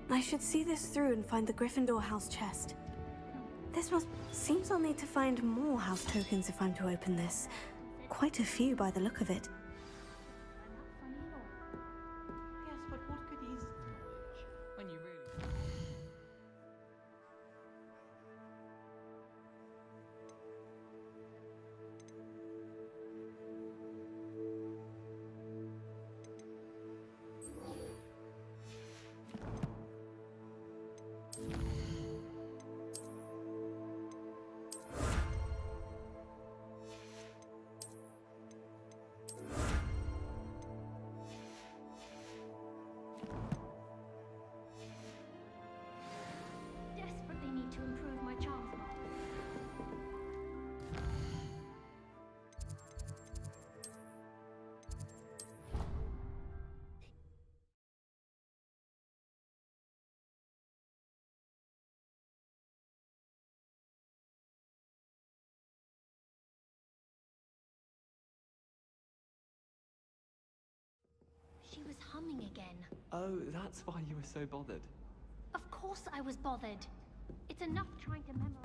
I should see this through and find the Gryffindor house chest. Seems I'll need to find more house tokens if I'm to open this. Quite a few by the look of it. Yes, but what could his knowledge when you really... Desperately need to improve my charms mod. She was humming again. Oh, that's why you were so bothered. Of course I was bothered. It's enough trying to memorize.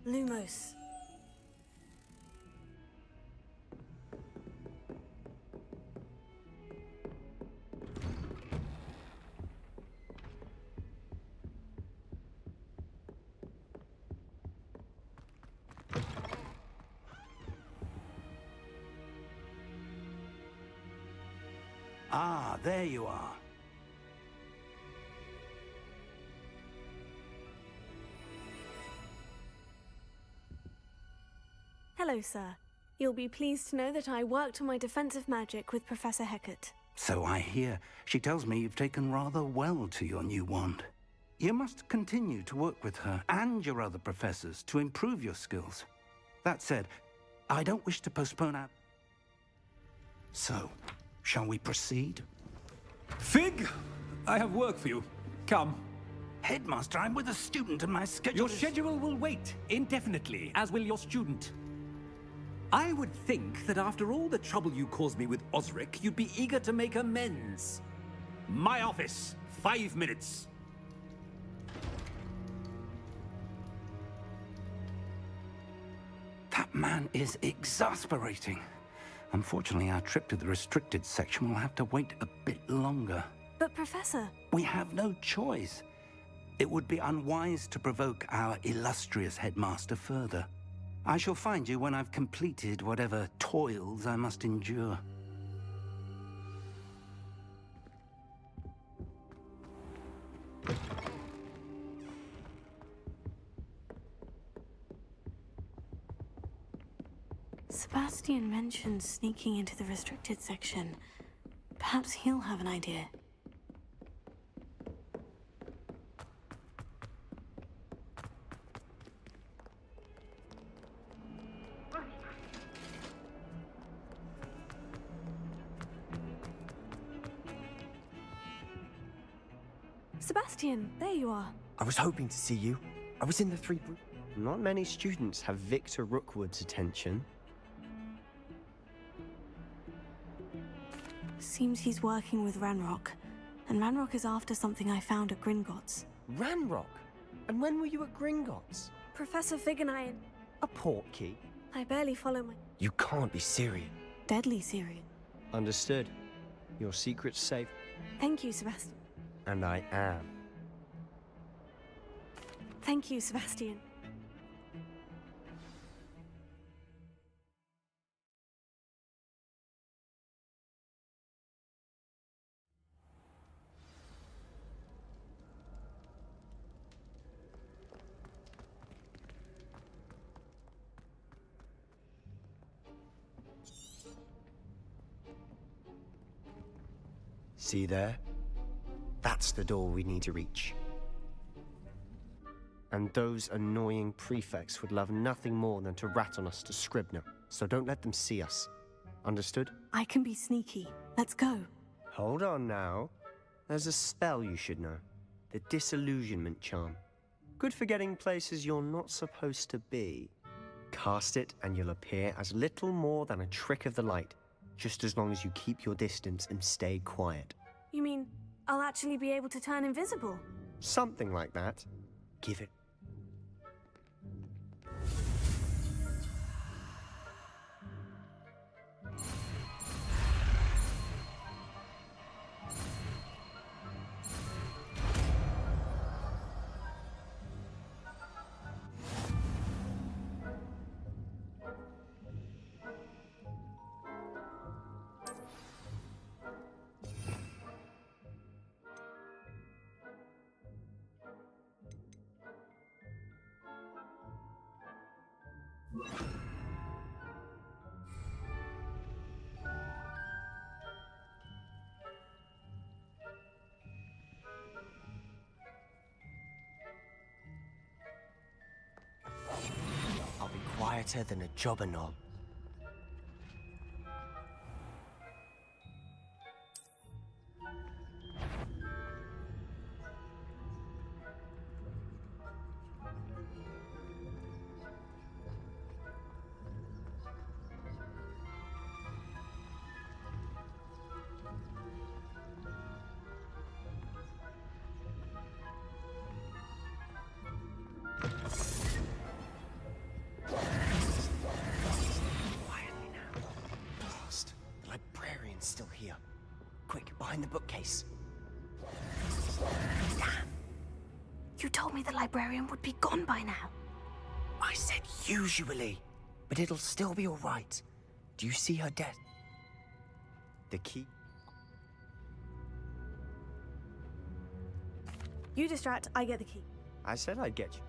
Lumos. Ah, there you are. Hello, sir. You'll be pleased to know that I worked on my defensive magic with Professor Hecat. So I hear. She tells me you've taken rather well to your new wand. You must continue to work with her and your other professors to improve your skills. That said, I don't wish to postpone our... So, shall we proceed? Fig! I have work for you. Come. Headmaster, I'm with a student and my schedule Your schedule will wait indefinitely, as will your student. I would think that after all the trouble you caused me with Osric, you'd be eager to make amends. My office. 5 minutes. That man is exasperating. Unfortunately, our trip to the restricted section will have to wait a bit longer. But, Professor... We have no choice. It would be unwise to provoke our illustrious headmaster further. I shall find you when I've completed whatever toils I must endure. Sebastian mentioned sneaking into the restricted section. Perhaps he'll have an idea. Sebastian, there you are. I was hoping to see you. I was in the three... Not many students have Victor Rookwood's attention. Seems he's working with Ranrock. And Ranrock is after something I found at Gringotts. Ranrock? And when were you at Gringotts? Professor Fig and I... A portkey? I barely follow my... You can't be serious. Deadly serious. Understood. Your secret's safe. Thank you, Sebastian. And I am. Thank you, Sebastian. See there? That's the door we need to reach. And those annoying prefects would love nothing more than to rat on us to Scribner, so don't let them see us. Understood? I can be sneaky. Let's go. Hold on now. There's a spell you should know. The Disillusionment Charm. Good for getting places you're not supposed to be. Cast it and you'll appear as little more than a trick of the light, just as long as you keep your distance and stay quiet. You mean I'll actually be able to turn invisible? Something like that. Give it. I'll be quieter than a jobberknoll. Still here. Quick, behind the bookcase. Damn. You told me the librarian would be gone by now. I said usually, but it'll still be all right. Do you see her desk? The key? You distract, I get the key. I said I'd get you.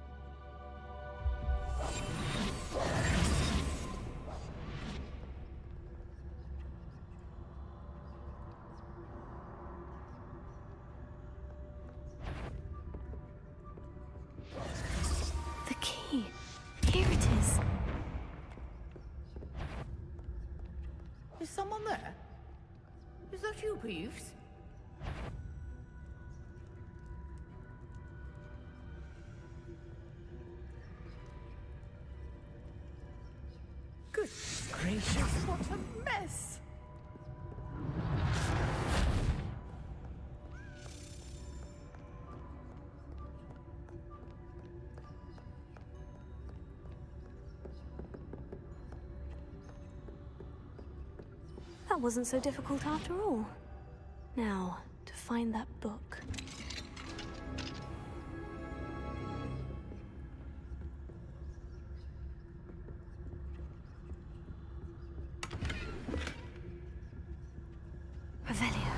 Here it is. Is someone there? Is that you, Peeves? Good gracious, what a mess! That wasn't so difficult after all. Now, to find that book. Revelio.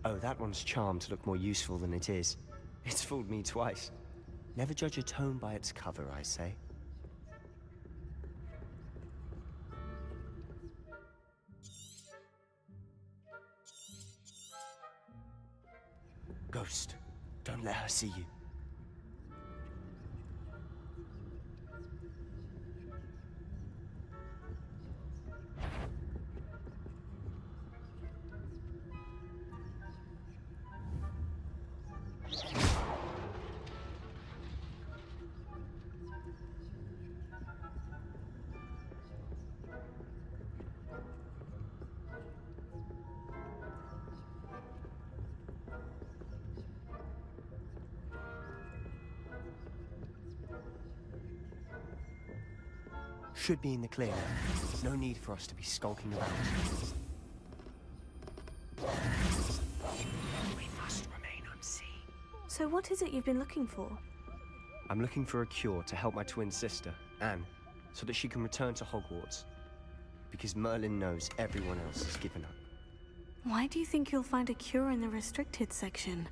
Oh, that one's charmed to look more useful than it is. It's fooled me twice. Never judge a tome by its cover, I say. Ghost, don't let her see you. should be in the clear now. No need for us to be skulking about. We must remain unseen. So what is it you've been looking for? I'm looking for a cure to help my twin sister, Anne, so that she can return to Hogwarts. Because Merlin knows everyone else has given up. Why do you think you'll find a cure in the restricted section?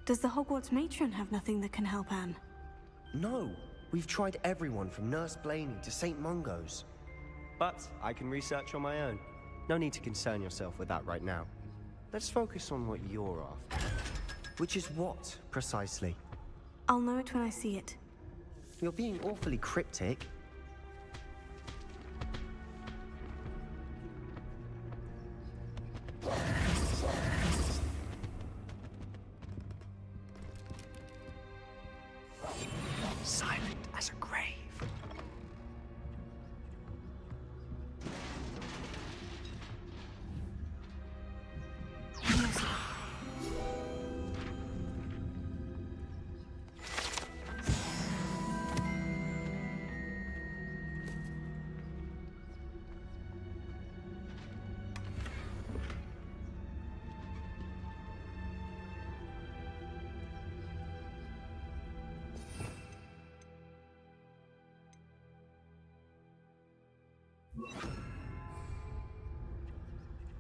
Does the Hogwarts matron have nothing that can help Anne? No, we've tried everyone from Nurse Blaney to St. Mungo's. But I can research on my own. No need to concern yourself with that right now. Let's focus on what you're after. Which is what, precisely? I'll know it when I see it. You're being awfully cryptic. Silent as a grave.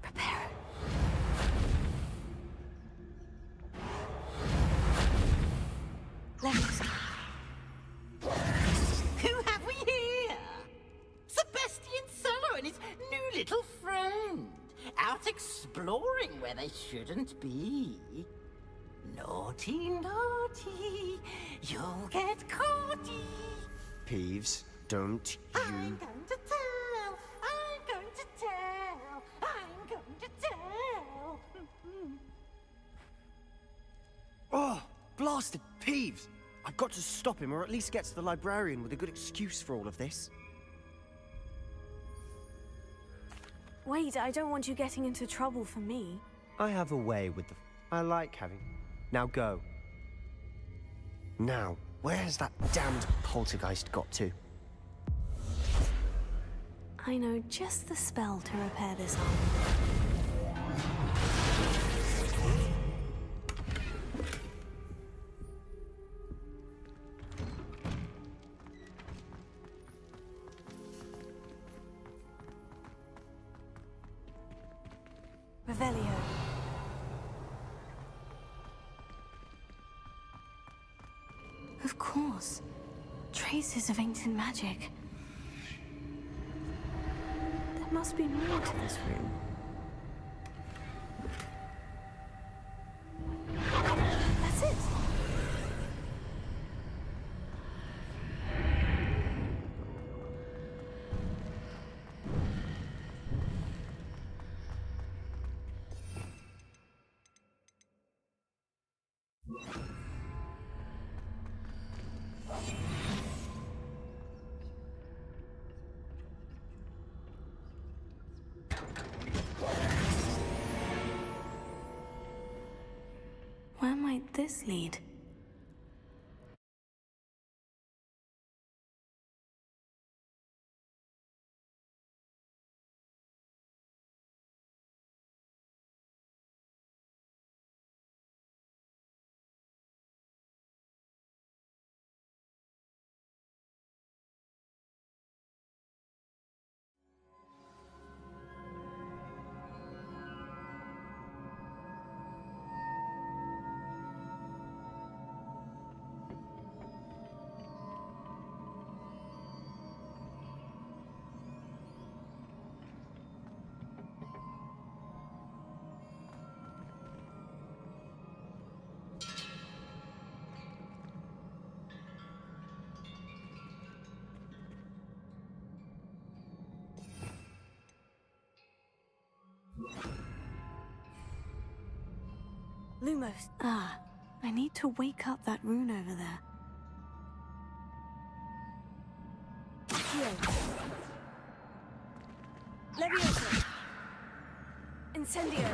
Prepare. Leviosa. Who have we here? Sebastian Sallow and his new little friend. Out exploring where they shouldn't be. Naughty, naughty. You'll get caughty. Peeves, don't you... I'm going to tell. I'm going to tell. I'm going to tell. Oh, blasted Peeves! I've got to stop him, or at least get to the librarian with a good excuse for all of this. Wait, I don't want you getting into trouble for me. I have a way with the... I like having... Now go. Now, where has that damned poltergeist got to? I know just the spell to repair this arm. Revelio. Of course. Traces of ancient magic. There must be more to this room. That's it! Where might this lead? Lumos. Ah, I need to wake up that rune over there. Here. Leviosa. Incendio.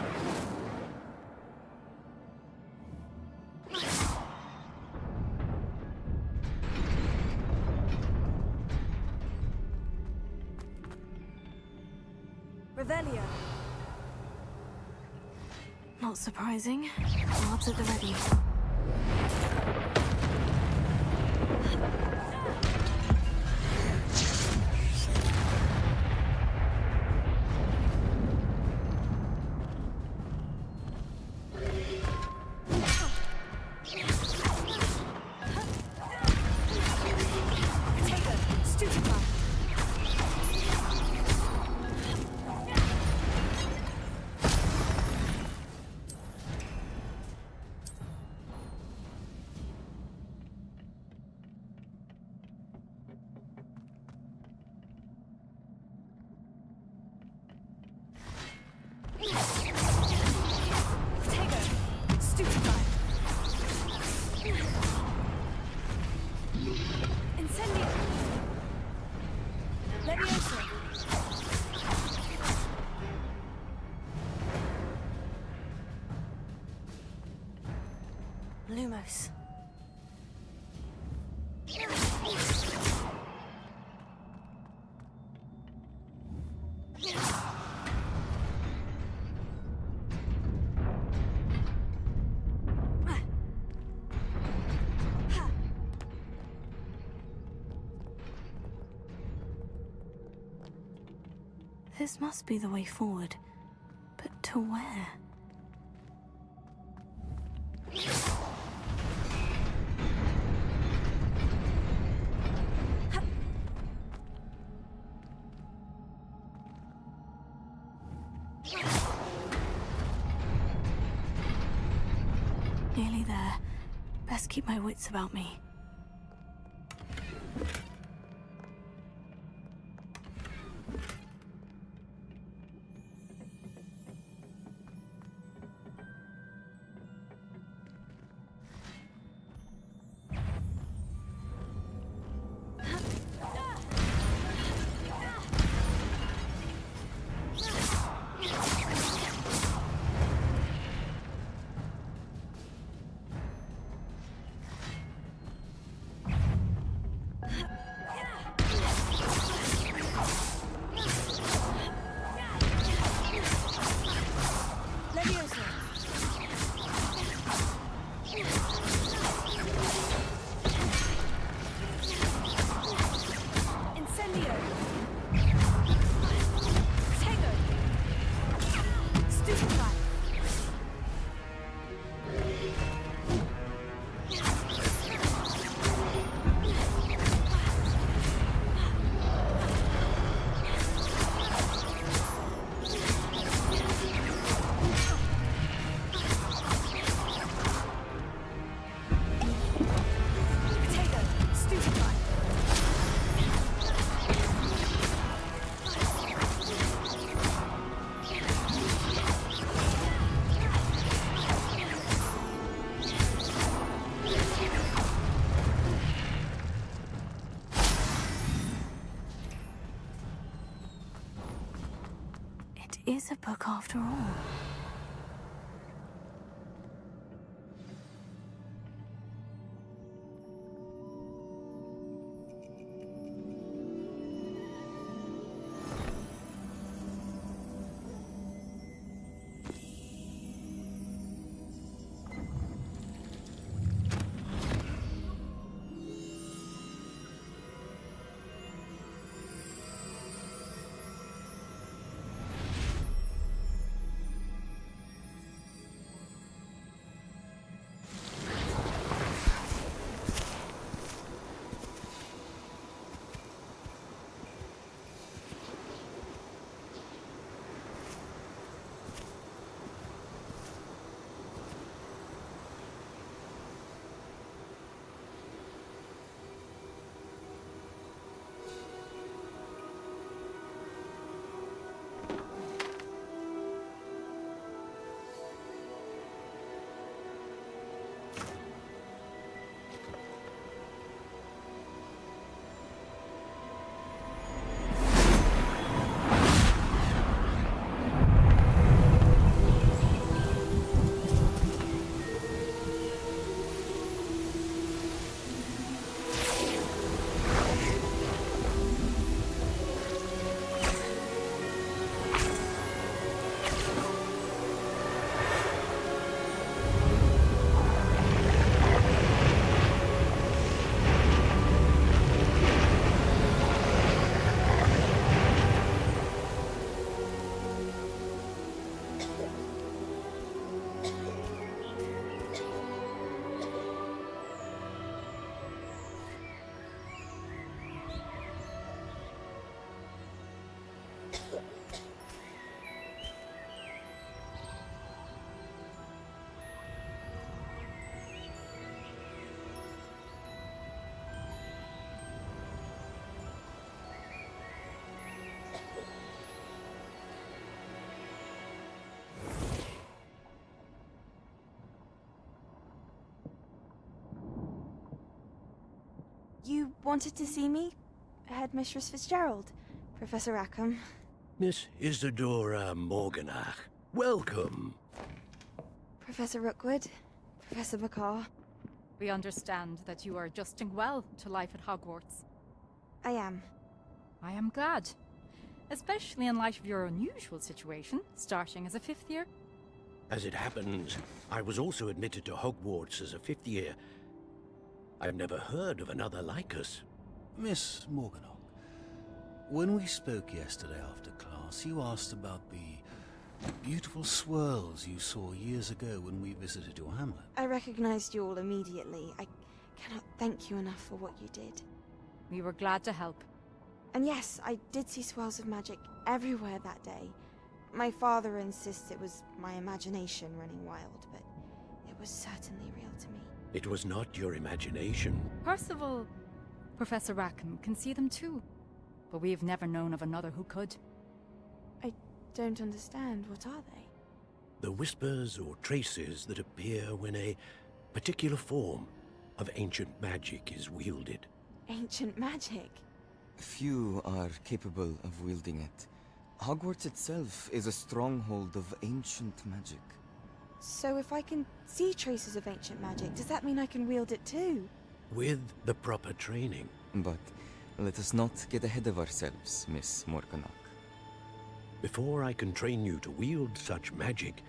Revelio. Not surprising. Odds at the ready. Lumos. This must be the way forward. But to where? Nearly there. Best keep my wits about me. Is a book after all. You wanted to see me? Headmistress Fitzgerald, Professor Rackham. Miss Isadora Morganach, welcome. Professor Rookwood, Professor McCaw. We understand that you are adjusting well to life at Hogwarts. I am. I am glad. Especially in light of your unusual situation, starting as a 5th year. As it happens, I was also admitted to Hogwarts as a 5th year. I've never heard of another like us. Miss Morganach, when we spoke yesterday after class, you asked about the beautiful swirls you saw years ago when we visited your hamlet. I recognized you all immediately. I cannot thank you enough for what you did. We were glad to help. And yes, I did see swirls of magic everywhere that day. My father insists it was my imagination running wild, but it was certainly real to me. It was not your imagination. Percival, Professor Rackham can see them too. But we have never known of another who could. I don't understand. What are they? The whispers or traces that appear when a particular form of ancient magic is wielded. Ancient magic? Few are capable of wielding it. Hogwarts itself is a stronghold of ancient magic. So if I can see traces of ancient magic, does that mean I can wield it too? With the proper training. But let us not get ahead of ourselves, Miss Morganach. Before I can train you to wield such magic,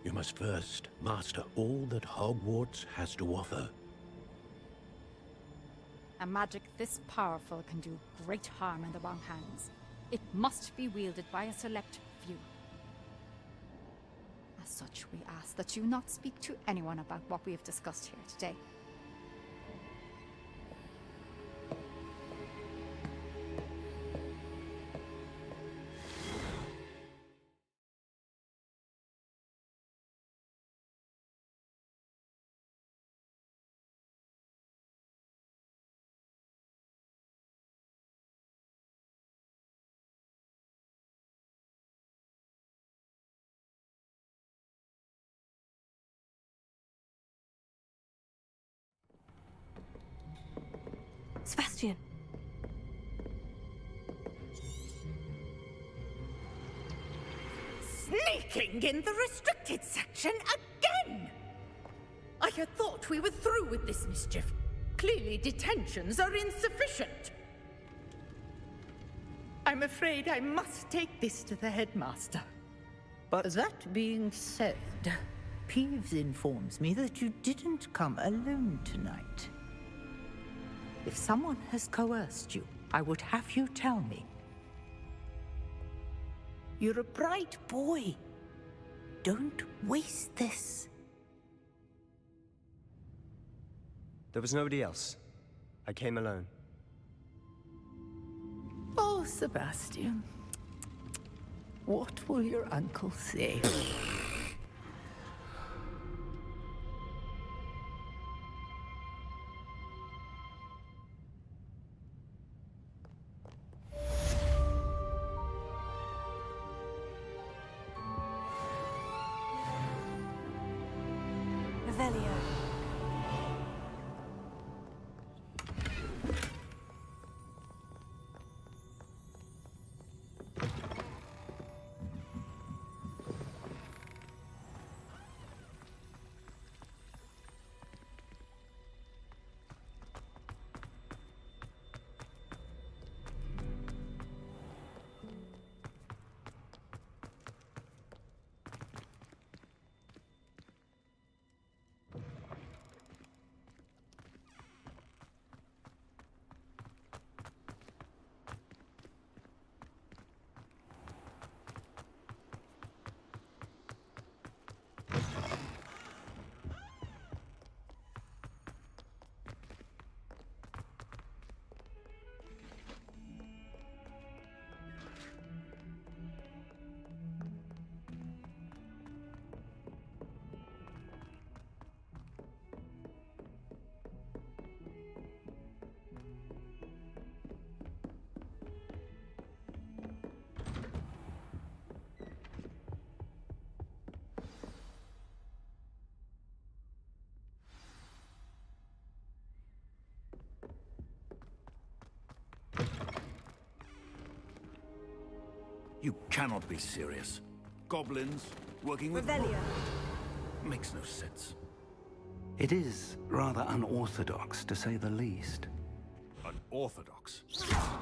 you must first master all that Hogwarts has to offer. A magic this powerful can do great harm in the wrong hands. It must be wielded by a select few. As such, we ask that you not speak to anyone about what we have discussed here today. Sebastian. Sneaking in the restricted section again! I had thought we were through with this mischief. Clearly detentions are insufficient. I'm afraid I must take this to the headmaster. But that being said, Peeves informs me that you didn't come alone tonight. If someone has coerced you, I would have you tell me. You're a bright boy. Don't waste this. There was nobody else. I came alone. Oh, Sebastian. What will your uncle say? Revelio. You cannot be serious. Goblins working with... Revelio. Makes no sense. It is rather unorthodox, to say the least. Unorthodox?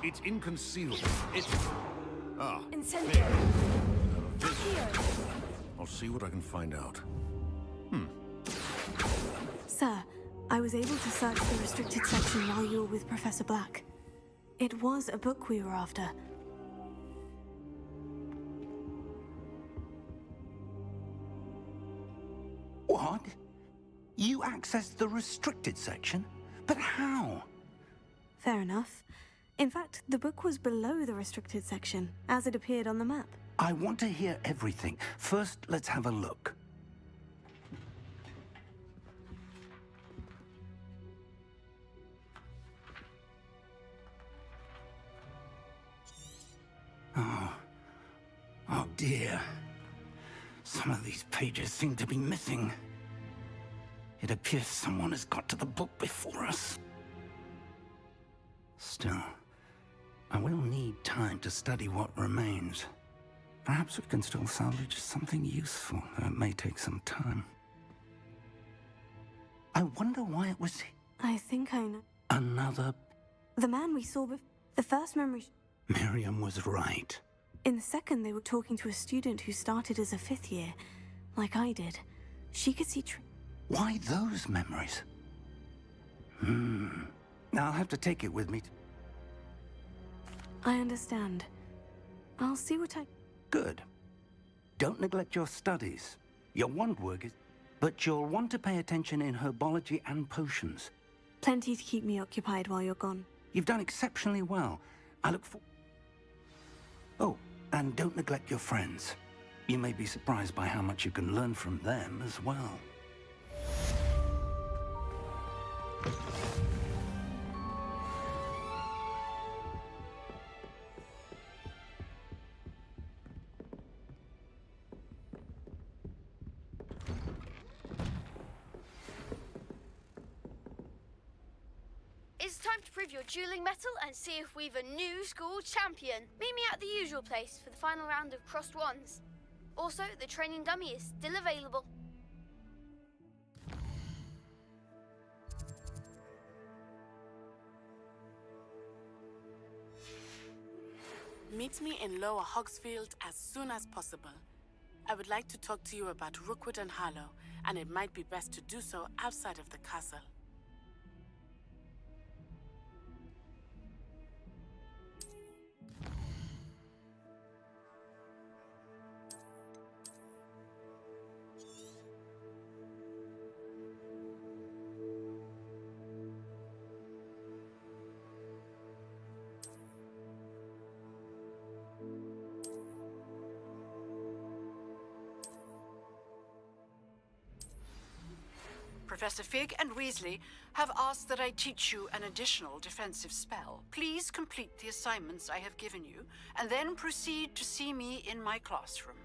It's inconceivable. It's... Ah. Incendio. Accio. I'll see what I can find out. Sir, I was able to search the restricted section while you were with Professor Black. It was a book we were after. What? You accessed the restricted section? But how? Fair enough. In fact, the book was below the restricted section, as it appeared on the map. I want to hear everything. First, let's have a look. Oh dear. Some of these pages seem to be missing. It appears someone has got to the book before us. Still, I will need time to study what remains. Perhaps we can still salvage something useful, though it may take some time. I wonder why it was... I think I know. Another... The man we saw the first memory... Miriam was right. In the second, they were talking to a student who started as a 5th year, like I did. She could see... Why those memories? I'll have to take it with me. I understand. I'll see what I... Good. Don't neglect your studies. Your wand work is... But you'll want to pay attention in herbology and potions. Plenty to keep me occupied while you're gone. You've done exceptionally well. I look for... Oh, and don't neglect your friends. You may be surprised by how much you can learn from them as well. It's time to prove your dueling mettle and see if we've a new school champion. Meet me at the usual place for the final round of crossed wands. Also, the training dummy is still available. Meet me in Lower Hogsfield as soon as possible. I would like to talk to you about Rookwood and Harlow, and it might be best to do so outside of the castle. Professor Fig and Weasley have asked that I teach you an additional defensive spell. Please complete the assignments I have given you, and then proceed to see me in my classroom.